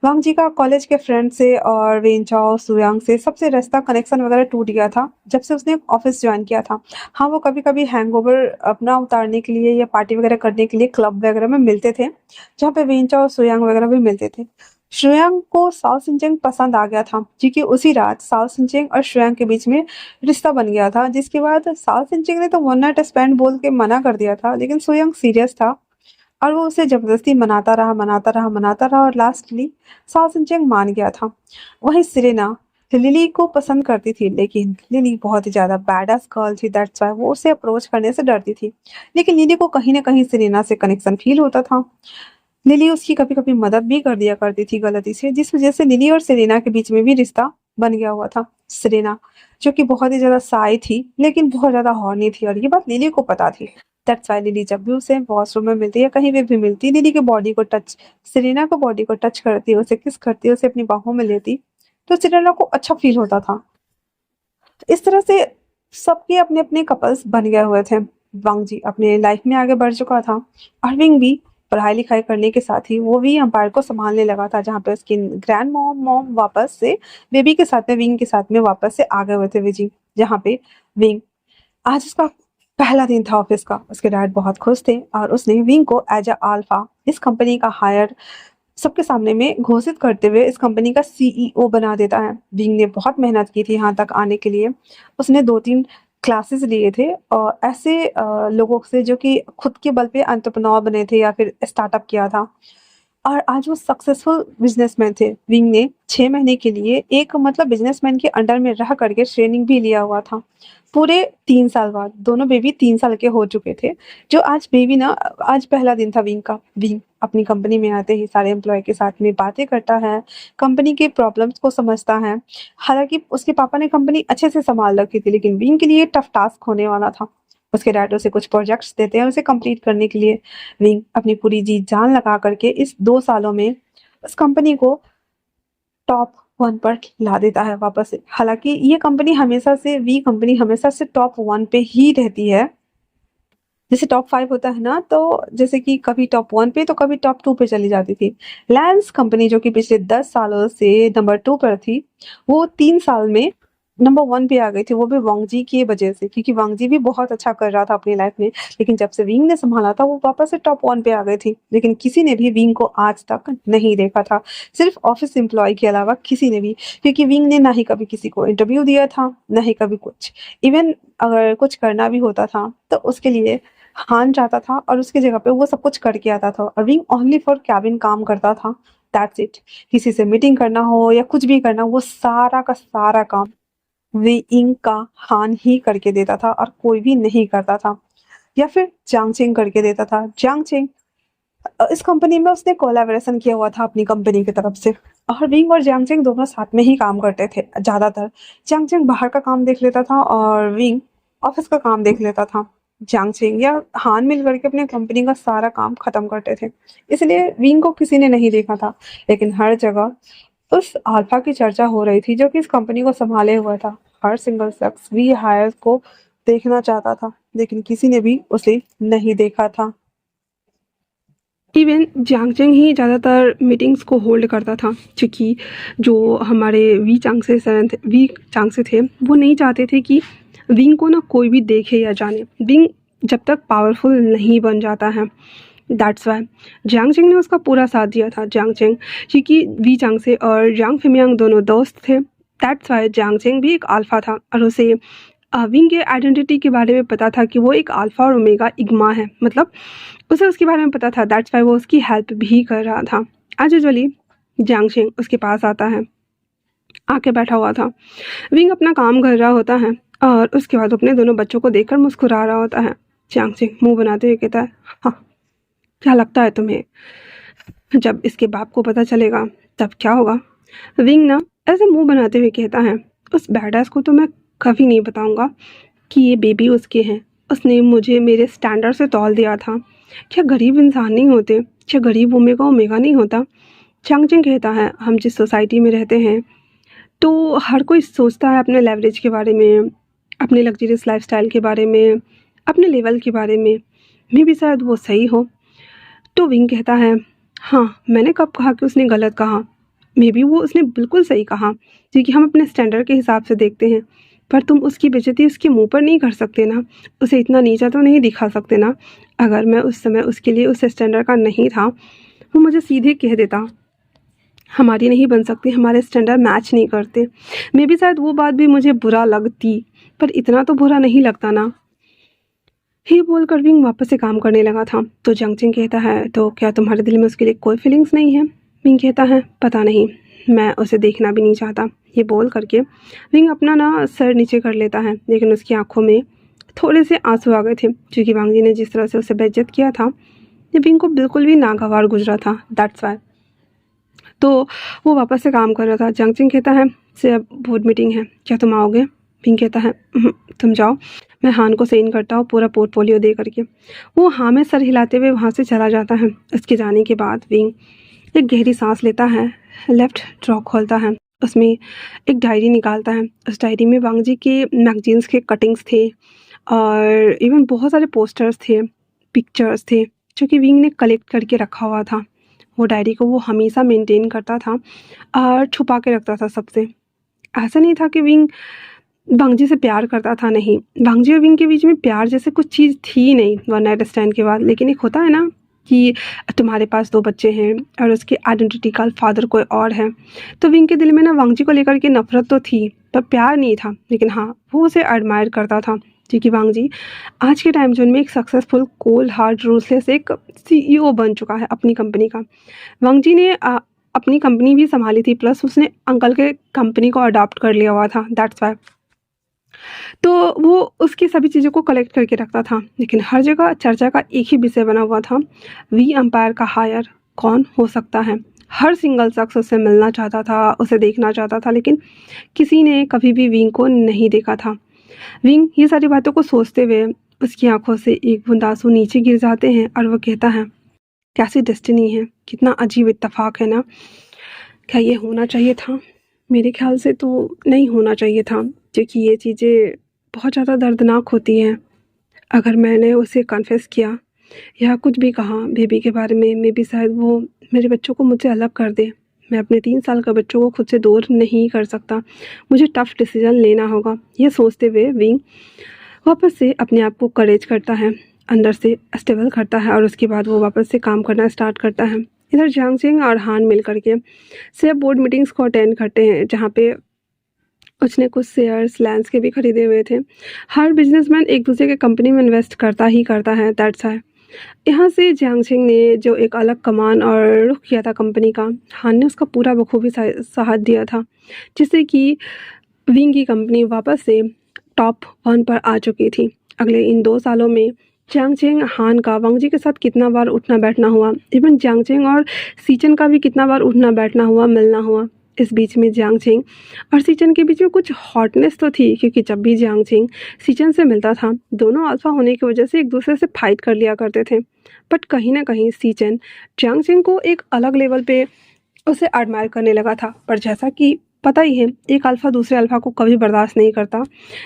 वांग जी का कॉलेज के फ्रेंड से और वेंचाओ सुयांग से सबसे रास्ता कनेक्शन वगैरह टूट गया था जब से उसने ऑफिस ज्वाइन किया था। हाँ, वो कभी कभी हैंगओवर अपना उतारने के लिए या पार्टी वगैरह करने के लिए क्लब वगैरह में मिलते थे, जहाँ पे वेंचाओ और सुयांग वगैरह भी मिलते थे। शुयांग को साओ सिंचेंग पसंद आ गया था, क्योंकि उसी रात साओ सिंचेंग और शुयांग के बीच में रिश्ता बन गया था, जिसके बाद साओ सिंचेंग ने तो वन नाइट स्टैंड बोल के मना कर दिया था, लेकिन सुयांग सीरियस था, और वो उसे जबरदस्ती मनाता रहा और लास्टली साओ सिंचेंग मान गया था। वहीं सेरेना लिली को पसंद करती थी, लेकिन लिली बहुत ही ज्यादा बैडास गर्ल थी, दैट्स व्हाई वो उसे अप्रोच करने से डरती थी। लेकिन लिली को कहीं ना कहीं सेरेना से कनेक्शन फील होता था। लिली उसकी कभी कभी मदद भी कर दिया करती थी गलती से, जिस वजह से लिली और सेरेना के बीच में भी रिश्ता बन गया हुआ था। सेरेना जो कि बहुत ही ज्यादा साई थी, लेकिन बहुत ज्यादा हॉर्नी थी, और ये बात लिली को पता थी। दैट्स वाई लिली जब भी उसे वॉशरूम में मिलती है, कहीं भी मिलती, लिली के बॉडी को टच सेरेना को बॉडी को टच करती है, उसे किस करती है, उसे अपनी बाहों में लेती, तो सेरेना को अच्छा फील होता था। तो इस तरह से सबके अपने अपने कपल्स बन गए हुए थे। वांग जी अपने लाइफ में आगे बढ़ चुका था, और विंग भी पढ़ाई लिखाई करने के साथ ही वो भी एम्पायर को संभालने लगा था, जहाँ पे उसकी ग्रैंड मॉम मॉम वापस से बेबी के साथ में विंग के साथ में वापस से आ गए हुए थे विजी। जहाँ पे विंग आज उसका पहला दिन था ऑफिस का। उसके डैड बहुत खुश थे, और उसने विंग को एज अ अल्फा इस कंपनी का हायर सबके सामने में घोषित करते हुए इस कंपनी का सीईओ बना देता है। विंग ने बहुत मेहनत की थी यहाँ तक आने के लिए। उसने 2-3 क्लासेस लिए थे, और ऐसे लोगों से जो कि खुद के बल पे एंटरप्रेन्योर बने थे या फिर स्टार्टअप किया था, और आज वो सक्सेसफुल बिजनेसमैन थे। विंग ने 6 महीने के लिए एक मतलब बिजनेसमैन के अंडर में रह करके ट्रेनिंग भी लिया हुआ था। पूरे 3 साल बाद दोनों बेबी 3 साल के हो चुके थे। जो आज बेबी ना, आज पहला दिन था विंग का। विंग अपनी कंपनी में आते ही सारे एम्प्लॉय के साथ में बातें करता है, कंपनी के प्रॉब्लम्स को समझता है। हालांकि उसके पापा ने कंपनी अच्छे से संभाल रखी थी, लेकिन विंग के लिए टफ टास्क होने वाला था। उसके डैड उसे कुछ प्रोजेक्ट्स देते हैं उसे कंप्लीट करने के लिए। विंग अपनी पूरी जी जान लगा करके इस 2 सालों में उस कंपनी को टॉप 1 पर ला देता है वापस से। हालांकि ये कंपनी हमेशा से टॉप 1 पे ही रहती है। जैसे टॉप 5 होता है ना, तो जैसे कि कभी टॉप 1 पे तो कभी टॉप 2 पे चली जाती थी। लैंस कंपनी जो कि पिछले 10 सालों से नंबर 2 पर थी, वो 3 साल में नंबर 1 पे आ गई थी, वो भी वांगजी की वजह से, क्योंकि वांगजी भी बहुत अच्छा कर रहा था अपनी लाइफ में। लेकिन जब से विंग ने संभाला था, वो वापस से टॉप 1 पे आ गई थी। लेकिन किसी ने भी विंग को आज तक नहीं देखा था, सिर्फ ऑफिस एम्प्लॉय के अलावा किसी ने भी, क्योंकि विंग ने ना ही कभी किसी को इंटरव्यू दिया था, ना ही कभी कुछ। इवन अगर कुछ करना भी होता था तो उसके लिए हान जाता था, और उसकी जगह पे वो सब कुछ करके आता था, और विंग ओनली फॉर कैबिन काम करता था, दैट्स इट। किसी से मीटिंग करना हो या कुछ भी करना, वो सारा का सारा काम विंग का हान ही करके देता था, और कोई भी नहीं करता था, या फिर जांगचेंग करके देता था। जांगचेंग इस कंपनी में उसने कोलैबोरेशन किया हुआ था अपनी कंपनी की तरफ से। और विंग और जियांगचेंग दोनों साथ में ही काम करते थे ज़्यादातर। जियांगचेंग बाहर का काम देख लेता था और विंग ऑफिस का काम देख लेता था। जियांगचेंग या हान मिल करके अपने कंपनी का सारा काम खत्म करते थे, इसलिए विंग को किसी ने नहीं देखा था। लेकिन हर जगह उस अल्फा की चर्चा हो रही थी जो कि इस कंपनी को संभाले हुआ था। हर सिंगल शख्स वी हायर को देखना चाहता था, लेकिन किसी ने भी उसे नहीं देखा था। इवन जियांगचेंग ही ज़्यादातर मीटिंग्स को होल्ड करता था, क्योंकि जो हमारे वी चांगसे थे वो नहीं चाहते थे कि विंग को ना कोई भी देखे या जाने, विंग जब तक पावरफुल नहीं बन जाता है। दैट्स वाई जियांगचेंग ने उसका पूरा साथ दिया था। जियांगचेंग क्योंकि वी चांगसे और यांग फेमियांग दोनों दोस्त थे, दैट्स वाई जियांगचेंग भी एक अल्फा था और उसे विंग के आइडेंटिटी के बारे में पता था कि वो एक अल्फा और ओमेगा इग्मा है, मतलब उसे उसके बारे में पता था। दैट्स वाई वो उसकी हेल्प भी कर रहा था। आज यूजुअली जियांगचेंग उसके पास आता है, आके बैठा हुआ था। विंग अपना काम कर रहा होता है और उसके बाद अपने दोनों बच्चों को देखकर मुस्कुरा रहा होता है। जियांगचेंग मुंह बनाते हुए कहता है, हाँ क्या लगता है तुम्हें जब इसके बाप को पता चलेगा तब क्या होगा? विंग ना ऐसे मुंह बनाते हुए कहता है, उस बैडास को तो मैं कभी नहीं बताऊंगा कि ये बेबी उसके हैं। उसने मुझे मेरे स्टैंडर्ड से तौल दिया था। क्या गरीब इंसान नहीं होते? क्या गरीब ओमेगा ओमेगा नहीं होता? चांगचेंग कहता है, हम जिस सोसाइटी में रहते हैं तो हर कोई सोचता है अपने लेवरेज के बारे में, अपने लग्जरियस लाइफस्टाइल के बारे में, अपने लेवल के बारे में। मे भी शायद वो सही हो। तो विंग कहता है, हाँ मैंने कब कहा कि उसने गलत कहा? मे बी वो उसने बिल्कुल सही कहा, क्योंकि हम अपने स्टैंडर्ड के हिसाब से देखते हैं। पर तुम उसकी बेइज्जती उसके मुंह पर नहीं कर सकते ना, उसे इतना नीचा तो नहीं दिखा सकते ना। अगर मैं उस समय उसके लिए उस स्टैंडर्ड का नहीं था, वो मुझे सीधे कह देता हमारी नहीं बन सकती, हमारे स्टैंडर्ड मैच नहीं करते। मे बी शायद वो बात भी मुझे बुरा लगती, पर इतना तो बुरा नहीं लगता ना। ही बोलकर विंग वापस से काम करने लगा था। तो जियांगचेंग कहता है, तो क्या तुम्हारे दिल में उसके लिए कोई फीलिंग्स नहीं है? विंग कहता है, पता नहीं, मैं उसे देखना भी नहीं चाहता। ये बोल करके विंग अपना ना सर नीचे कर लेता है, लेकिन उसकी आंखों में थोड़े से आंसू आ गए थे, क्योंकि वांग जी ने जिस तरह से उसे बेइज्जत किया था ये विंग को बिल्कुल भी नागवार गुजरा था। दैट्स वाई तो वो वापस से काम कर रहा था। जियांगचेंग कहता है, से बोर्ड मीटिंग है, क्या तुम आओगे? विंग कहता है, तुम जाओ, मैं हान को सेंड करता हूँ पूरा पोर्टफोलियो दे करके। वो हाँ में सर हिलाते हुए वहाँ से चला जाता है। उसके जाने के बाद विंग एक गहरी सांस लेता है, लेफ्ट ड्रॉ खोलता है, उसमें एक डायरी निकालता है। उस डायरी में वांग जी के मैगजीन्स के कटिंग्स थे और इवन बहुत सारे पोस्टर्स थे, पिक्चर्स थे, जो कि विंग ने कलेक्ट करके रखा हुआ था। वो डायरी को वो हमेशा मेंटेन करता था और छुपा के रखता था सबसे। ऐसा नहीं था कि विंग वांगजी से प्यार करता था, नहीं, वांगजी और विंग के बीच में प्यार जैसे कुछ चीज़ थी नहीं वन नाइट स्टैंड के बाद। लेकिन एक होता है ना कि तुम्हारे पास 2 बच्चे हैं और उसके आइडेंटिटी का फादर कोई और है, तो विंग के दिल में ना वांगजी को लेकर के नफरत तो थी पर प्यार नहीं था। लेकिन हाँ, वो उसे एडमायर करता था, क्योंकि वांगजी आज के टाइम जोन में एक सक्सेसफुल कोल्ड हार्ड रूथलेस एक CEO बन चुका है अपनी कंपनी का। वांगजी ने अपनी कंपनी भी संभाली थी, प्लस उसने अंकल के कंपनी को अडॉप्ट कर लिया हुआ था। दैट्स वाई तो वो उसकी सभी चीज़ों को कलेक्ट करके रखता था। लेकिन हर जगह चर्चा का एक ही विषय बना हुआ था, वी एम्पायर का हायर कौन हो सकता है। हर सिंगल शख्स उससे मिलना चाहता था, उसे देखना चाहता था, लेकिन किसी ने कभी भी विंग को नहीं देखा था। विंग ये सारी बातों को सोचते हुए उसकी आंखों से एक बूंद आंसू नीचे गिर जाते हैं और वो कहता है, कैसी डेस्टिनी है, कितना अजीब इत्तेफाक है ना। क्या ये होना चाहिए था? मेरे ख्याल से तो नहीं होना चाहिए था, क्योंकि ये चीज़ें बहुत ज़्यादा दर्दनाक होती हैं। अगर मैंने उसे कन्फेस किया या कुछ भी कहा बेबी के बारे में, मे बी शायद वो मेरे बच्चों को मुझसे अलग कर दे। मैं अपने 3 साल का बच्चों को खुद से दूर नहीं कर सकता, मुझे टफ़ डिसीजन लेना होगा। ये सोचते हुए विंग वापस से अपने आप को करेज करता है, अंदर से स्टेबल करता है और उसके बाद वो वापस से काम करना स्टार्ट करता है। इधर जियांगचेंग और हान मिल करके सिर्फ बोर्ड मीटिंग्स को अटेंड करते हैं, जहाँ पे उसने कुछ शेयर्स लैंड्स के भी खरीदे हुए थे। हर बिजनेसमैन एक दूसरे के कंपनी में इन्वेस्ट करता ही करता है। दैट्स है यहाँ से जियांगचेंग ने जो एक अलग कमान और रुख किया था कंपनी का, हान ने उसका पूरा बखूबी साथ दिया था, जिससे कि विंग की कंपनी वापस से टॉप 1 पर आ चुकी थी। अगले इन 2 सालों में जांगचेंग हान का वांग जी के साथ कितना बार उठना बैठना हुआ, इवन जांगचेंग और सीचन का भी कितना बार उठना बैठना हुआ, मिलना हुआ। इस बीच में जांगचेंग और सीचन के बीच में कुछ हॉटनेस तो थी, क्योंकि जब भी जांगचेंग सीचन से मिलता था, दोनों अल्फा होने की वजह से एक दूसरे से फाइट कर लिया करते थे। बट कहीं ना कहीं सीचन जांगचेंग को एक अलग लेवल पे उसे एडमायर करने लगा था। पर जैसा कि पता ही है, एक अल्फ़ा दूसरे अल्फ़ा को कभी बर्दाश्त नहीं करता,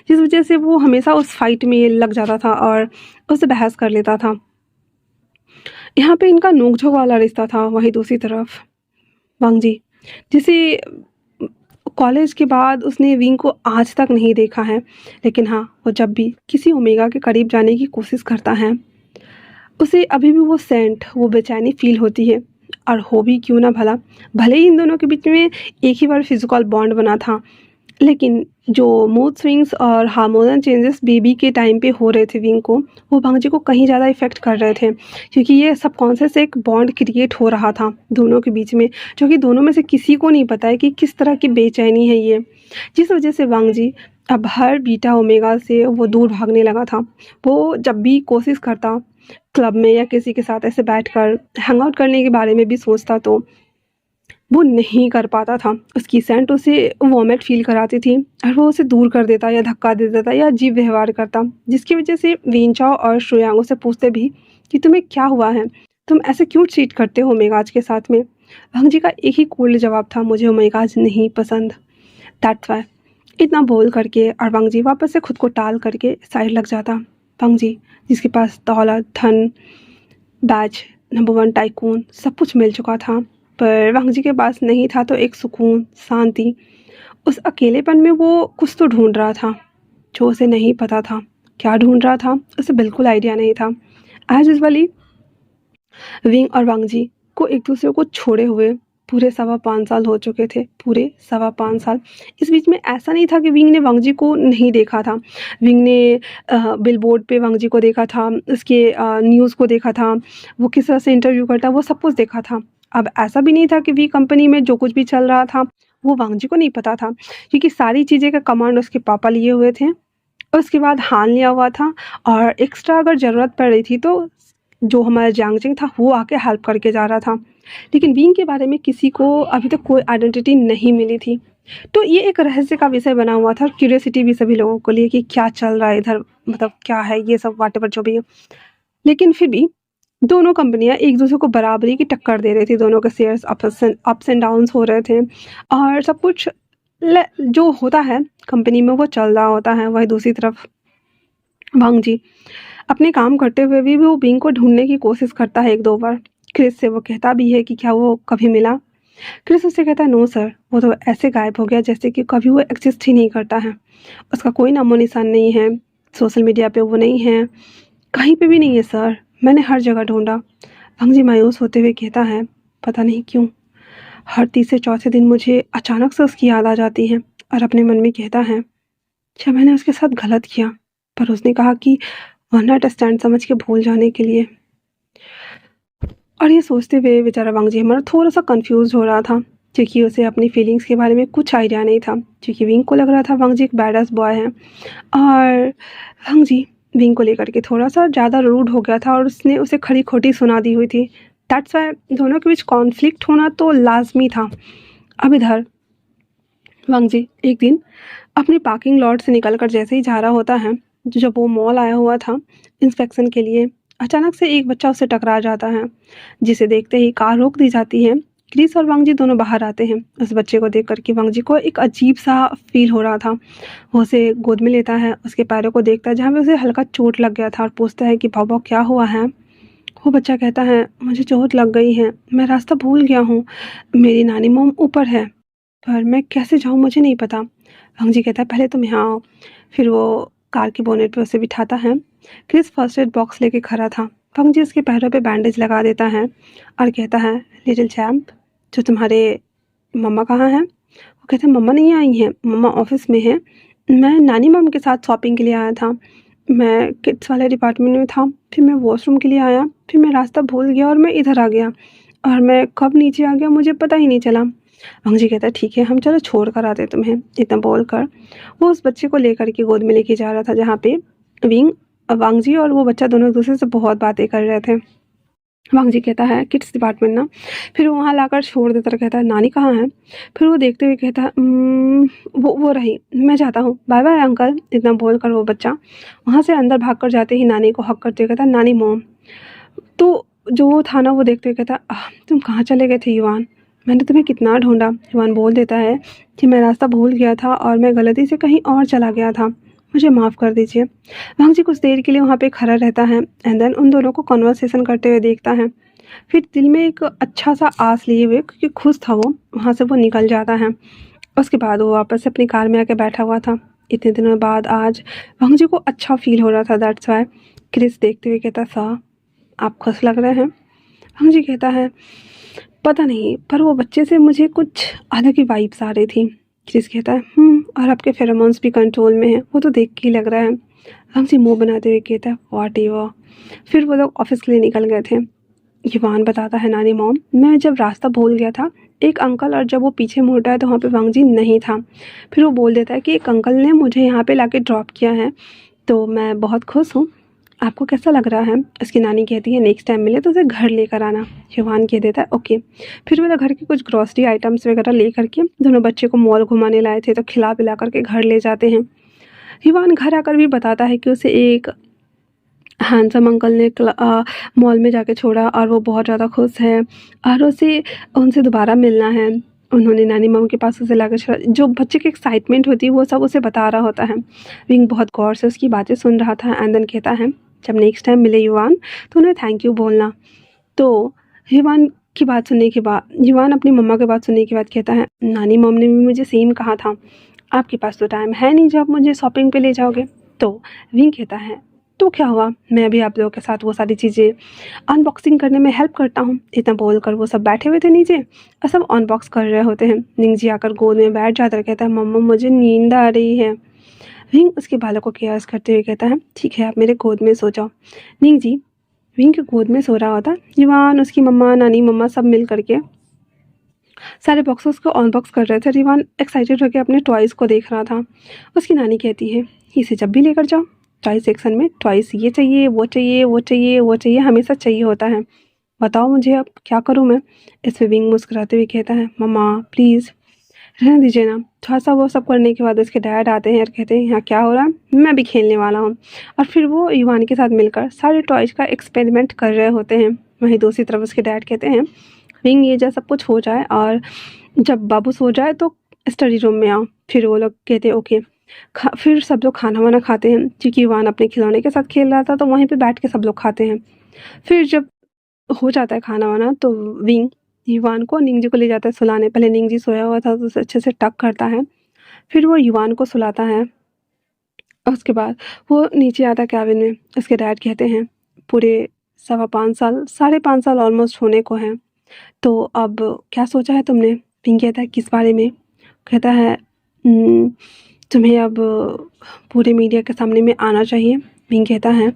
जिस वजह से वो हमेशा उस फाइट में लग जाता था और उससे बहस कर लेता था। यहाँ पे इनका नोक-झोंक वाला रिश्ता था। वहीं दूसरी तरफ वांग जी, जिसे कॉलेज के बाद उसने विंग को आज तक नहीं देखा है, लेकिन हाँ, वो जब भी किसी ओमेगा के करीब जाने की कोशिश करता है, उसे अभी भी वो सेंट, वो बेचैनी फ़ील होती है। और हो भी क्यों ना भला, भले ही इन दोनों के बीच में एक ही बार फिज़िकल बॉन्ड बना था, लेकिन जो मूड स्विंग्स और हार्मोनल चेंजेस बेबी के टाइम पे हो रहे थे विंग को, वो भांजी को कहीं ज़्यादा इफ़ेक्ट कर रहे थे, क्योंकि ये सबकॉन्शियस एक बॉन्ड क्रिएट हो रहा था दोनों के बीच में, जो कि दोनों में से किसी को नहीं पता है कि किस तरह की बेचैनी है ये, जिस वजह से वांग जी अब हर बीटा ओमेगा से वो दूर भागने लगा था। वो जब भी कोशिश करता क्लब में या किसी के साथ ऐसे बैठकर हैंग आउट करने के बारे में भी सोचता, तो वो नहीं कर पाता था। उसकी सेंट उसे वॉमिट फ़ील कराती थी और वो उसे दूर कर देता या धक्का दे देता या अजीब व्यवहार करता, जिसकी वजह से वेनचाओ और श्रेयांग उसे पूछते भी कि तुम्हें क्या हुआ है? तुम ऐसे क्यों ट्रीट करते हो ओमेगाज के साथ में? भांग जी का एक ही कोल्ड जवाब था, मुझे ओमेगाज नहीं पसंद। That's why. इतना बोल करके और वांग जी वापस से खुद को टाल करके साइड लग जाता। वांग जी, जिसके पास दौलत, धन, बैज, नंबर 1 टाइकून सब कुछ मिल चुका था, पर वांग जी के पास नहीं था तो एक सुकून, शांति। उस अकेलेपन में वो कुछ तो ढूंढ रहा था, जो उसे नहीं पता था। क्या ढूंढ रहा था, उसे बिल्कुल आइडिया नहीं था। एज यूजुअली विंग और वांग जी को एक दूसरे को छोड़े हुए पूरे 5.25 साल हो चुके थे, पूरे 5.25 साल। इस बीच में ऐसा नहीं था कि विंग ने वांग जी को नहीं देखा था। विंग ने बिलबोर्ड पे वांग जी को देखा था, उसके न्यूज़ को देखा था, वो किस तरह से इंटरव्यू करता, वो सब कुछ देखा था। अब ऐसा भी नहीं था कि वी कंपनी में जो कुछ भी चल रहा था वो वांग जी को नहीं पता था, क्योंकि सारी चीज़ें का कमांड उसके पापा लिए हुए थे। उसके बाद हान लिया हुआ था, और एक्स्ट्रा अगर ज़रूरत पड़ रही थी तो जो हमारा जांगजिंग था वो आके हेल्प करके जा रहा था। लेकिन विंग के बारे में किसी को अभी तक कोई आइडेंटिटी नहीं मिली थी, तो ये एक रहस्य का विषय बना हुआ था और क्यूरियोसिटी भी सभी लोगों को लिए कि क्या चल रहा है इधर, मतलब क्या है ये सब, वाटेवर जो भी है। लेकिन फिर भी दोनों कंपनियां एक दूसरे को बराबरी की टक्कर दे रही थी, दोनों के शेयर्स अप्स एंड डाउन्स हो रहे थे, और सब कुछ जो होता है कंपनी में वो चल रहा होता है। वही दूसरी तरफ वांग जी अपने काम करते हुए भी वो विंग को ढूंढने की कोशिश करता है 1-2 बार। क्रिस से वो कहता भी है कि क्या वो कभी मिला? क्रिस उससे कहता है नो सर, वो तो ऐसे गायब हो गया जैसे कि कभी वो एग्जिस्ट ही नहीं करता है। उसका कोई नामो निशान नहीं है, सोशल मीडिया पे वो नहीं है, कहीं पे भी नहीं है सर, मैंने हर जगह ढूंढा। भंग जी मायूस होते हुए कहता है पता नहीं क्यों हर तीसरे चौथे दिन मुझे अचानक से उसकी याद आ जाती है, और अपने मन में कहता है क्या मैंने उसके साथ गलत किया? पर उसने कहा कि वन नाइट स्टैंड समझ के भूल जाने के लिए। और ये सोचते हुए बेचारा वांग जी हमारा थोड़ा सा कंफ्यूज हो रहा था, क्योंकि उसे अपनी फीलिंग्स के बारे में कुछ आइडिया नहीं था, क्योंकि विंग को लग रहा था वांग जी एक बैडस बॉय है, और वांग जी विंग को लेकर के थोड़ा सा ज़्यादा रूड हो गया था और उसने उसे खड़ी खोटी सुना दी हुई थी। दैट्स वाई दोनों के बीच कॉन्फ्लिक्ट होना तो लाजमी था। अब इधर वांग जी एक दिन अपने पार्किंग लॉट से निकलकर जैसे ही जा रहा होता है, जब वो मॉल आया हुआ था इंस्पेक्शन के लिए, अचानक से एक बच्चा उससे टकरा जाता है, जिसे देखते ही कार रोक दी जाती है। क्रिस और वांग जी दोनों बाहर आते हैं। उस बच्चे को देख करके वांग जी को एक अजीब सा फील हो रहा था। वो उसे गोद में लेता है, उसके पैरों को देखता है जहाँ पे उसे हल्का चोट लग गया था, और पूछता है कि भाऊ क्या हुआ है? वो बच्चा कहता है मुझे चोट लग गई है, मैं रास्ता भूल गया हूँ, मेरी नानी मॉम ऊपर है, पर मैं कैसे जाऊँ मुझे नहीं पता। वांग जी कहता है पहले तुम यहाँ आओ। फिर वो कार के बोनेट पे उसे बिठाता है। क्रिस फर्स्ट एड बॉक्स लेके खड़ा था। वांग जी उसके पैरों पे बैंडेज लगा देता है और कहता है लिटिल चैम्प, जो तुम्हारे मम्मा कहाँ हैं? वो कहता है मम्मा नहीं आई हैं, मम्मा ऑफिस में हैं, मैं नानी मॉम के साथ शॉपिंग के लिए आया था, मैं किड्स वाले डिपार्टमेंट में था, फिर मैं वॉशरूम के लिए आया, फिर मैं रास्ता भूल गया और मैं इधर आ गया, और मैं कब नीचे आ गया मुझे पता ही नहीं चला। वांग जी कहता है ठीक है हम चलो छोड़ कर आते तुम्हें। इतना बोल कर वो उस बच्चे को लेकर के गोद में लेके जा रहा था, जहाँ पे विंग वांग जी और वो बच्चा दोनों एक दूसरे से बहुत बातें कर रहे थे। वांग जी कहता है किड्स डिपार्टमेंट ना, फिर वो वहाँ लाकर छोड़ देता और कहता है नानी कहाँ है? फिर वो देखते हुए कहता है वो रही, मैं जाता हूँ, बाय बाय अंकल। इतना बोल कर वो बच्चा वहाँ से अंदर भाग कर जाते ही नानी को हक करते हुए कहता है नानी मॉम। तो जो वो था ना वो देखते हुए कहता तुम कहाँ चले गए थे युवान, मैंने तुम्हें कितना ढूंढा। युवान बोल देता है कि मैं रास्ता भूल गया था और मैं गलती से कहीं और चला गया था, मुझे माफ़ कर दीजिए। वांग जी कुछ देर के लिए वहाँ पे खड़ा रहता है एंड देन उन दोनों को कॉन्वर्सेशन करते हुए देखता है। फिर दिल में एक अच्छा सा आस लिए हुए, क्योंकि खुश था वो, वहाँ से वो निकल जाता है। उसके बाद वो वापस से अपनी कार में आके बैठा हुआ था। इतने दिनों बाद आज वांग जी को अच्छा फील हो रहा था, दैट्स वाई। क्रिस देखते हुए कहता सा आप खुश लग रहे हैं। वांग जी कहता है पता नहीं, पर वो बच्चे से मुझे कुछ अलग ही वाइब्स आ रही थी। क्रिस कहता है और आपके फेरोमोन्स भी कंट्रोल में है, वो तो देख के ही लग रहा है। वांग जी मुंह बनाते हुए कहता है व्हाट एवर। फिर वो लोग ऑफिस के लिए निकल गए थे। युवान बताता है नानी मॉम, मैं जब रास्ता भूल गया था एक अंकल, और जब वो पीछे मुड़ा है तो वहाँ पे वांग जी नहीं था। फिर वो बोल देता है कि एक अंकल ने मुझे यहाँ पे लाके ड्रॉप किया है, तो मैं बहुत खुश हूँ। आपको कैसा लग रहा है? उसकी नानी कहती है नेक्स्ट टाइम मिले तो उसे घर लेकर आना। युवान कह देता है ओके। फिर वो लोग घर के कुछ ग्रॉसरी आइटम्स वगैरह ले करके दोनों बच्चे को मॉल घुमाने लाए थे, तो खिला पिला करके घर ले जाते हैं। युवान घर आकर भी बताता है कि उसे एक हैंडसम अंकल ने मॉल में जाके छोड़ा और वो बहुत ज़्यादा खुश है और उसे उनसे दोबारा मिलना है। उन्होंने नानी मॉम के पास उसे लाकर छोड़ा। जो बच्चे की एक्साइटमेंट होती है वो सब उसे बता रहा होता है। विंग बहुत गौर से उसकी बातें सुन रहा था एंड देन कहता है जब नेक्स्ट टाइम मिले युवान तो उन्हें थैंक यू बोलना। तो युवान की बात सुनने के बाद, युवान अपनी मम्मा की बात सुनने के बाद कहता है नानी मॉम ने भी मुझे सेम कहा था, आपके पास तो टाइम है नहीं जब मुझे शॉपिंग पे ले जाओगे। तो विंग कहता है तो क्या हुआ, मैं भी आप लोगों के साथ वो सारी चीज़ें अनबॉक्सिंग करने में हेल्प करता हूँ। इतना बोलकर वो सब बैठे हुए थे नीचे और सब अनबॉक्स कर रहे होते हैं। निंग जी आकर गोद में बैठ जाता है, कहता है मम्मा मुझे नींद आ रही है। विंग उसके बालों को केयर्स करते हुए कहता है ठीक है आप मेरे गोद में सो जाओ। निंग जी विंग के गोद में सो रहा होता। युवान उसकी मम्मा नानी मम्मा सब मिल करके सारे बॉक्सेस को अनबॉक्स कर रहे थे। रिवान एक्साइटेड होकर अपने टॉयज़ को देख रहा था। उसकी नानी कहती है इसे जब भी लेकर जाओ टॉय सेक्शन में, टॉयज़ ये चाहिए वो चाहिए वो चाहिए वो चाहिए, हमेशा चाहिए होता है, बताओ मुझे अब क्या करूँ मैं। इस पे विंग मुस्कुराते हुए कहता है मम्मा प्लीज़ रहने दीजिए ना। थोड़ा सा वो सब करने के बाद उसके डैड आते हैं और कहते हैं यहाँ क्या हो रहा है, मैं भी खेलने वाला हूँ। और फिर वो युवान के साथ मिलकर सारे टॉयज़ का एक्सपेरिमेंट कर रहे होते हैं। वहीं दूसरी तरफ उसके डैड कहते हैं विंग ये जब सब कुछ हो जाए और जब बाबू सो जाए तो स्टडी रूम में आओ। फिर वो लोग कहते हैं ओके। फिर सब लोग खाना वाना खाते हैं, क्योंकि युवान अपने खिलौने के साथ खेल रहा था तो वहीं पे बैठ के सब लोग खाते हैं। फिर जब हो जाता है खाना वाना तो विंग युवान को निंग जी को ले जाता है सुलाने। पहले निंग जी सोया हुआ था तो उसे अच्छे से टक करता है, फिर वो युवान को सुलाता है। और उसके बाद वो नीचे आता है कैबिन में। उसके डैड कहते हैं पूरे 5.25 साल 5.5 साल ऑलमोस्ट होने को हैं, तो अब क्या सोचा है तुमने? विंग कहता है किस बारे में? कहता है तुम्हें अब पूरे मीडिया के सामने में आना चाहिए। विंग कहता है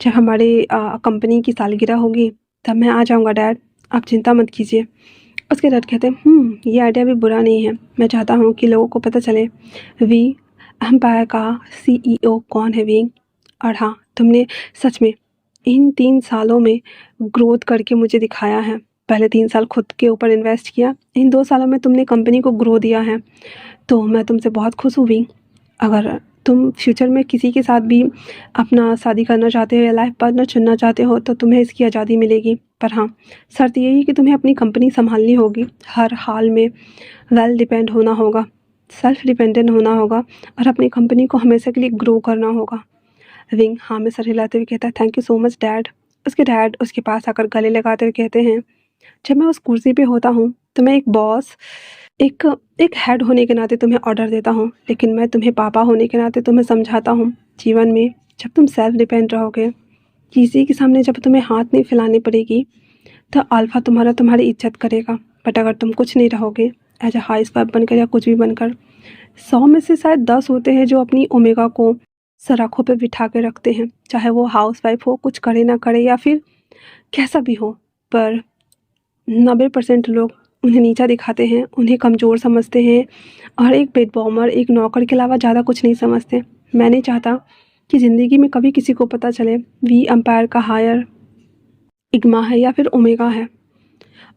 जब हमारी कंपनी की सालगिरह होगी तब मैं आ जाऊंगा डैड, आप चिंता मत कीजिए। उसके डैड कहते हैं ये आइडिया भी बुरा नहीं है, मैं चाहता हूँ कि लोगों को पता चले वी एम्पायर का CEO कौन है विंग। और हाँ तुमने सच में इन 3 सालों में ग्रोथ करके मुझे दिखाया है। पहले 3 साल खुद के ऊपर इन्वेस्ट किया, इन 2 सालों में तुमने कंपनी को ग्रो दिया है, तो मैं तुमसे बहुत खुश हूँ विंग। अगर तुम फ्यूचर में किसी के साथ भी अपना शादी करना चाहते हो या लाइफ पार्टनर चुनना चाहते हो तो तुम्हें इसकी आज़ादी मिलेगी, पर हाँ शर्त यही है कि तुम्हें अपनी कंपनी संभालनी होगी, हर हाल में वेल डिपेंड होना होगा, सेल्फ डिपेंडेंट होना होगा और अपनी कंपनी को हमेशा के लिए ग्रो करना होगा। विंग हाँ में सर हिलाते हुए कहता है thank you so much dad. उसके डैड उसके पास आकर गले लगाते हुए कहते हैं जब मैं उस कुर्सी पे होता हूँ तो मैं एक बॉस एक एक हेड होने के नाते तुम्हें ऑर्डर देता हूँ, लेकिन मैं तुम्हें पापा होने के नाते तुम्हें समझाता हूँ जीवन में जब तुम सेल्फ डिपेंड रहोगे, किसी के सामने जब तुम्हें हाथ नहीं फैलानी पड़ेगी तो अल्फा तुम्हारी इज्जत करेगा। बट अगर तुम कुछ नहीं रहोगे एज ए हाउस वाइफ बनकर या कुछ भी बनकर, 100 में से शायद 10 होते हैं जो अपनी ओमेगा को सराखों पे बिठा के रखते हैं, चाहे वो हाउस वाइफ हो, कुछ करे ना करे या फिर कैसा भी हो, पर 90% लोग उन्हें नीचा दिखाते हैं, उन्हें कमज़ोर समझते हैं और एक बेड बॉमर एक नौकर के अलावा ज़्यादा कुछ नहीं समझते। मैं नहीं चाहता कि ज़िंदगी में कभी किसी को पता चले वी एम्पायर का हायर इग्मा है या फिर ओमेगा है,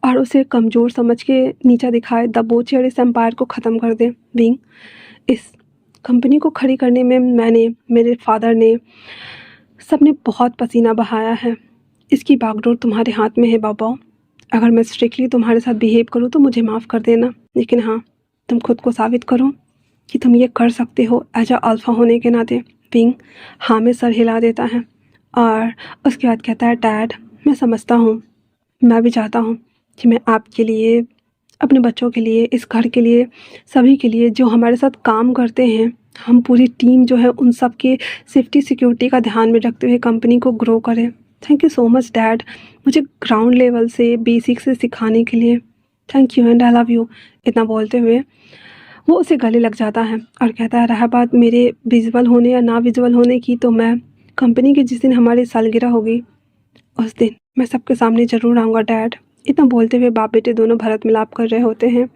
और उसे कमज़ोर समझ के नीचा दिखाए, दबोचे और इस एम्पायर को ख़त्म कर दे। विंग, इस कंपनी को खड़ी करने में मैंने, मेरे फादर ने, सबने बहुत पसीना बहाया है। इसकी बागडोर तुम्हारे हाथ में है बाबा। अगर मैं स्ट्रिक्टली तुम्हारे साथ बिहेव करूँ तो मुझे माफ़ कर देना, लेकिन हाँ, तुम खुद को साबित करो कि तुम ये कर सकते हो एज अ अल्फ़ा होने के नाते। विंग हाँ में सर हिला देता है और उसके बाद कहता है, डैड मैं समझता हूँ, मैं भी चाहता हूँ कि मैं आपके लिए, अपने बच्चों के लिए, इस घर के लिए, सभी के लिए जो हमारे साथ काम करते हैं, हम पूरी टीम जो है उन सब के सेफ्टी सिक्योरिटी का ध्यान में रखते हुए कंपनी को ग्रो करें। Thank you so much dad, मुझे ग्राउंड लेवल से, बेसिक से सिखाने के लिए। Thank you and I love you. इतना बोलते हुए वो उसे गले लग जाता है और कहता है, रहा बात मेरे विजुअल होने या ना विजुअल होने की, तो मैं कंपनी की जिस दिन हमारी सालगिरह होगी उस दिन मैं सबके सामने ज़रूर आऊँगा डैड। इतना बोलते हुए बाप बेटे दोनों भरत मिलाप कर रहे होते हैं।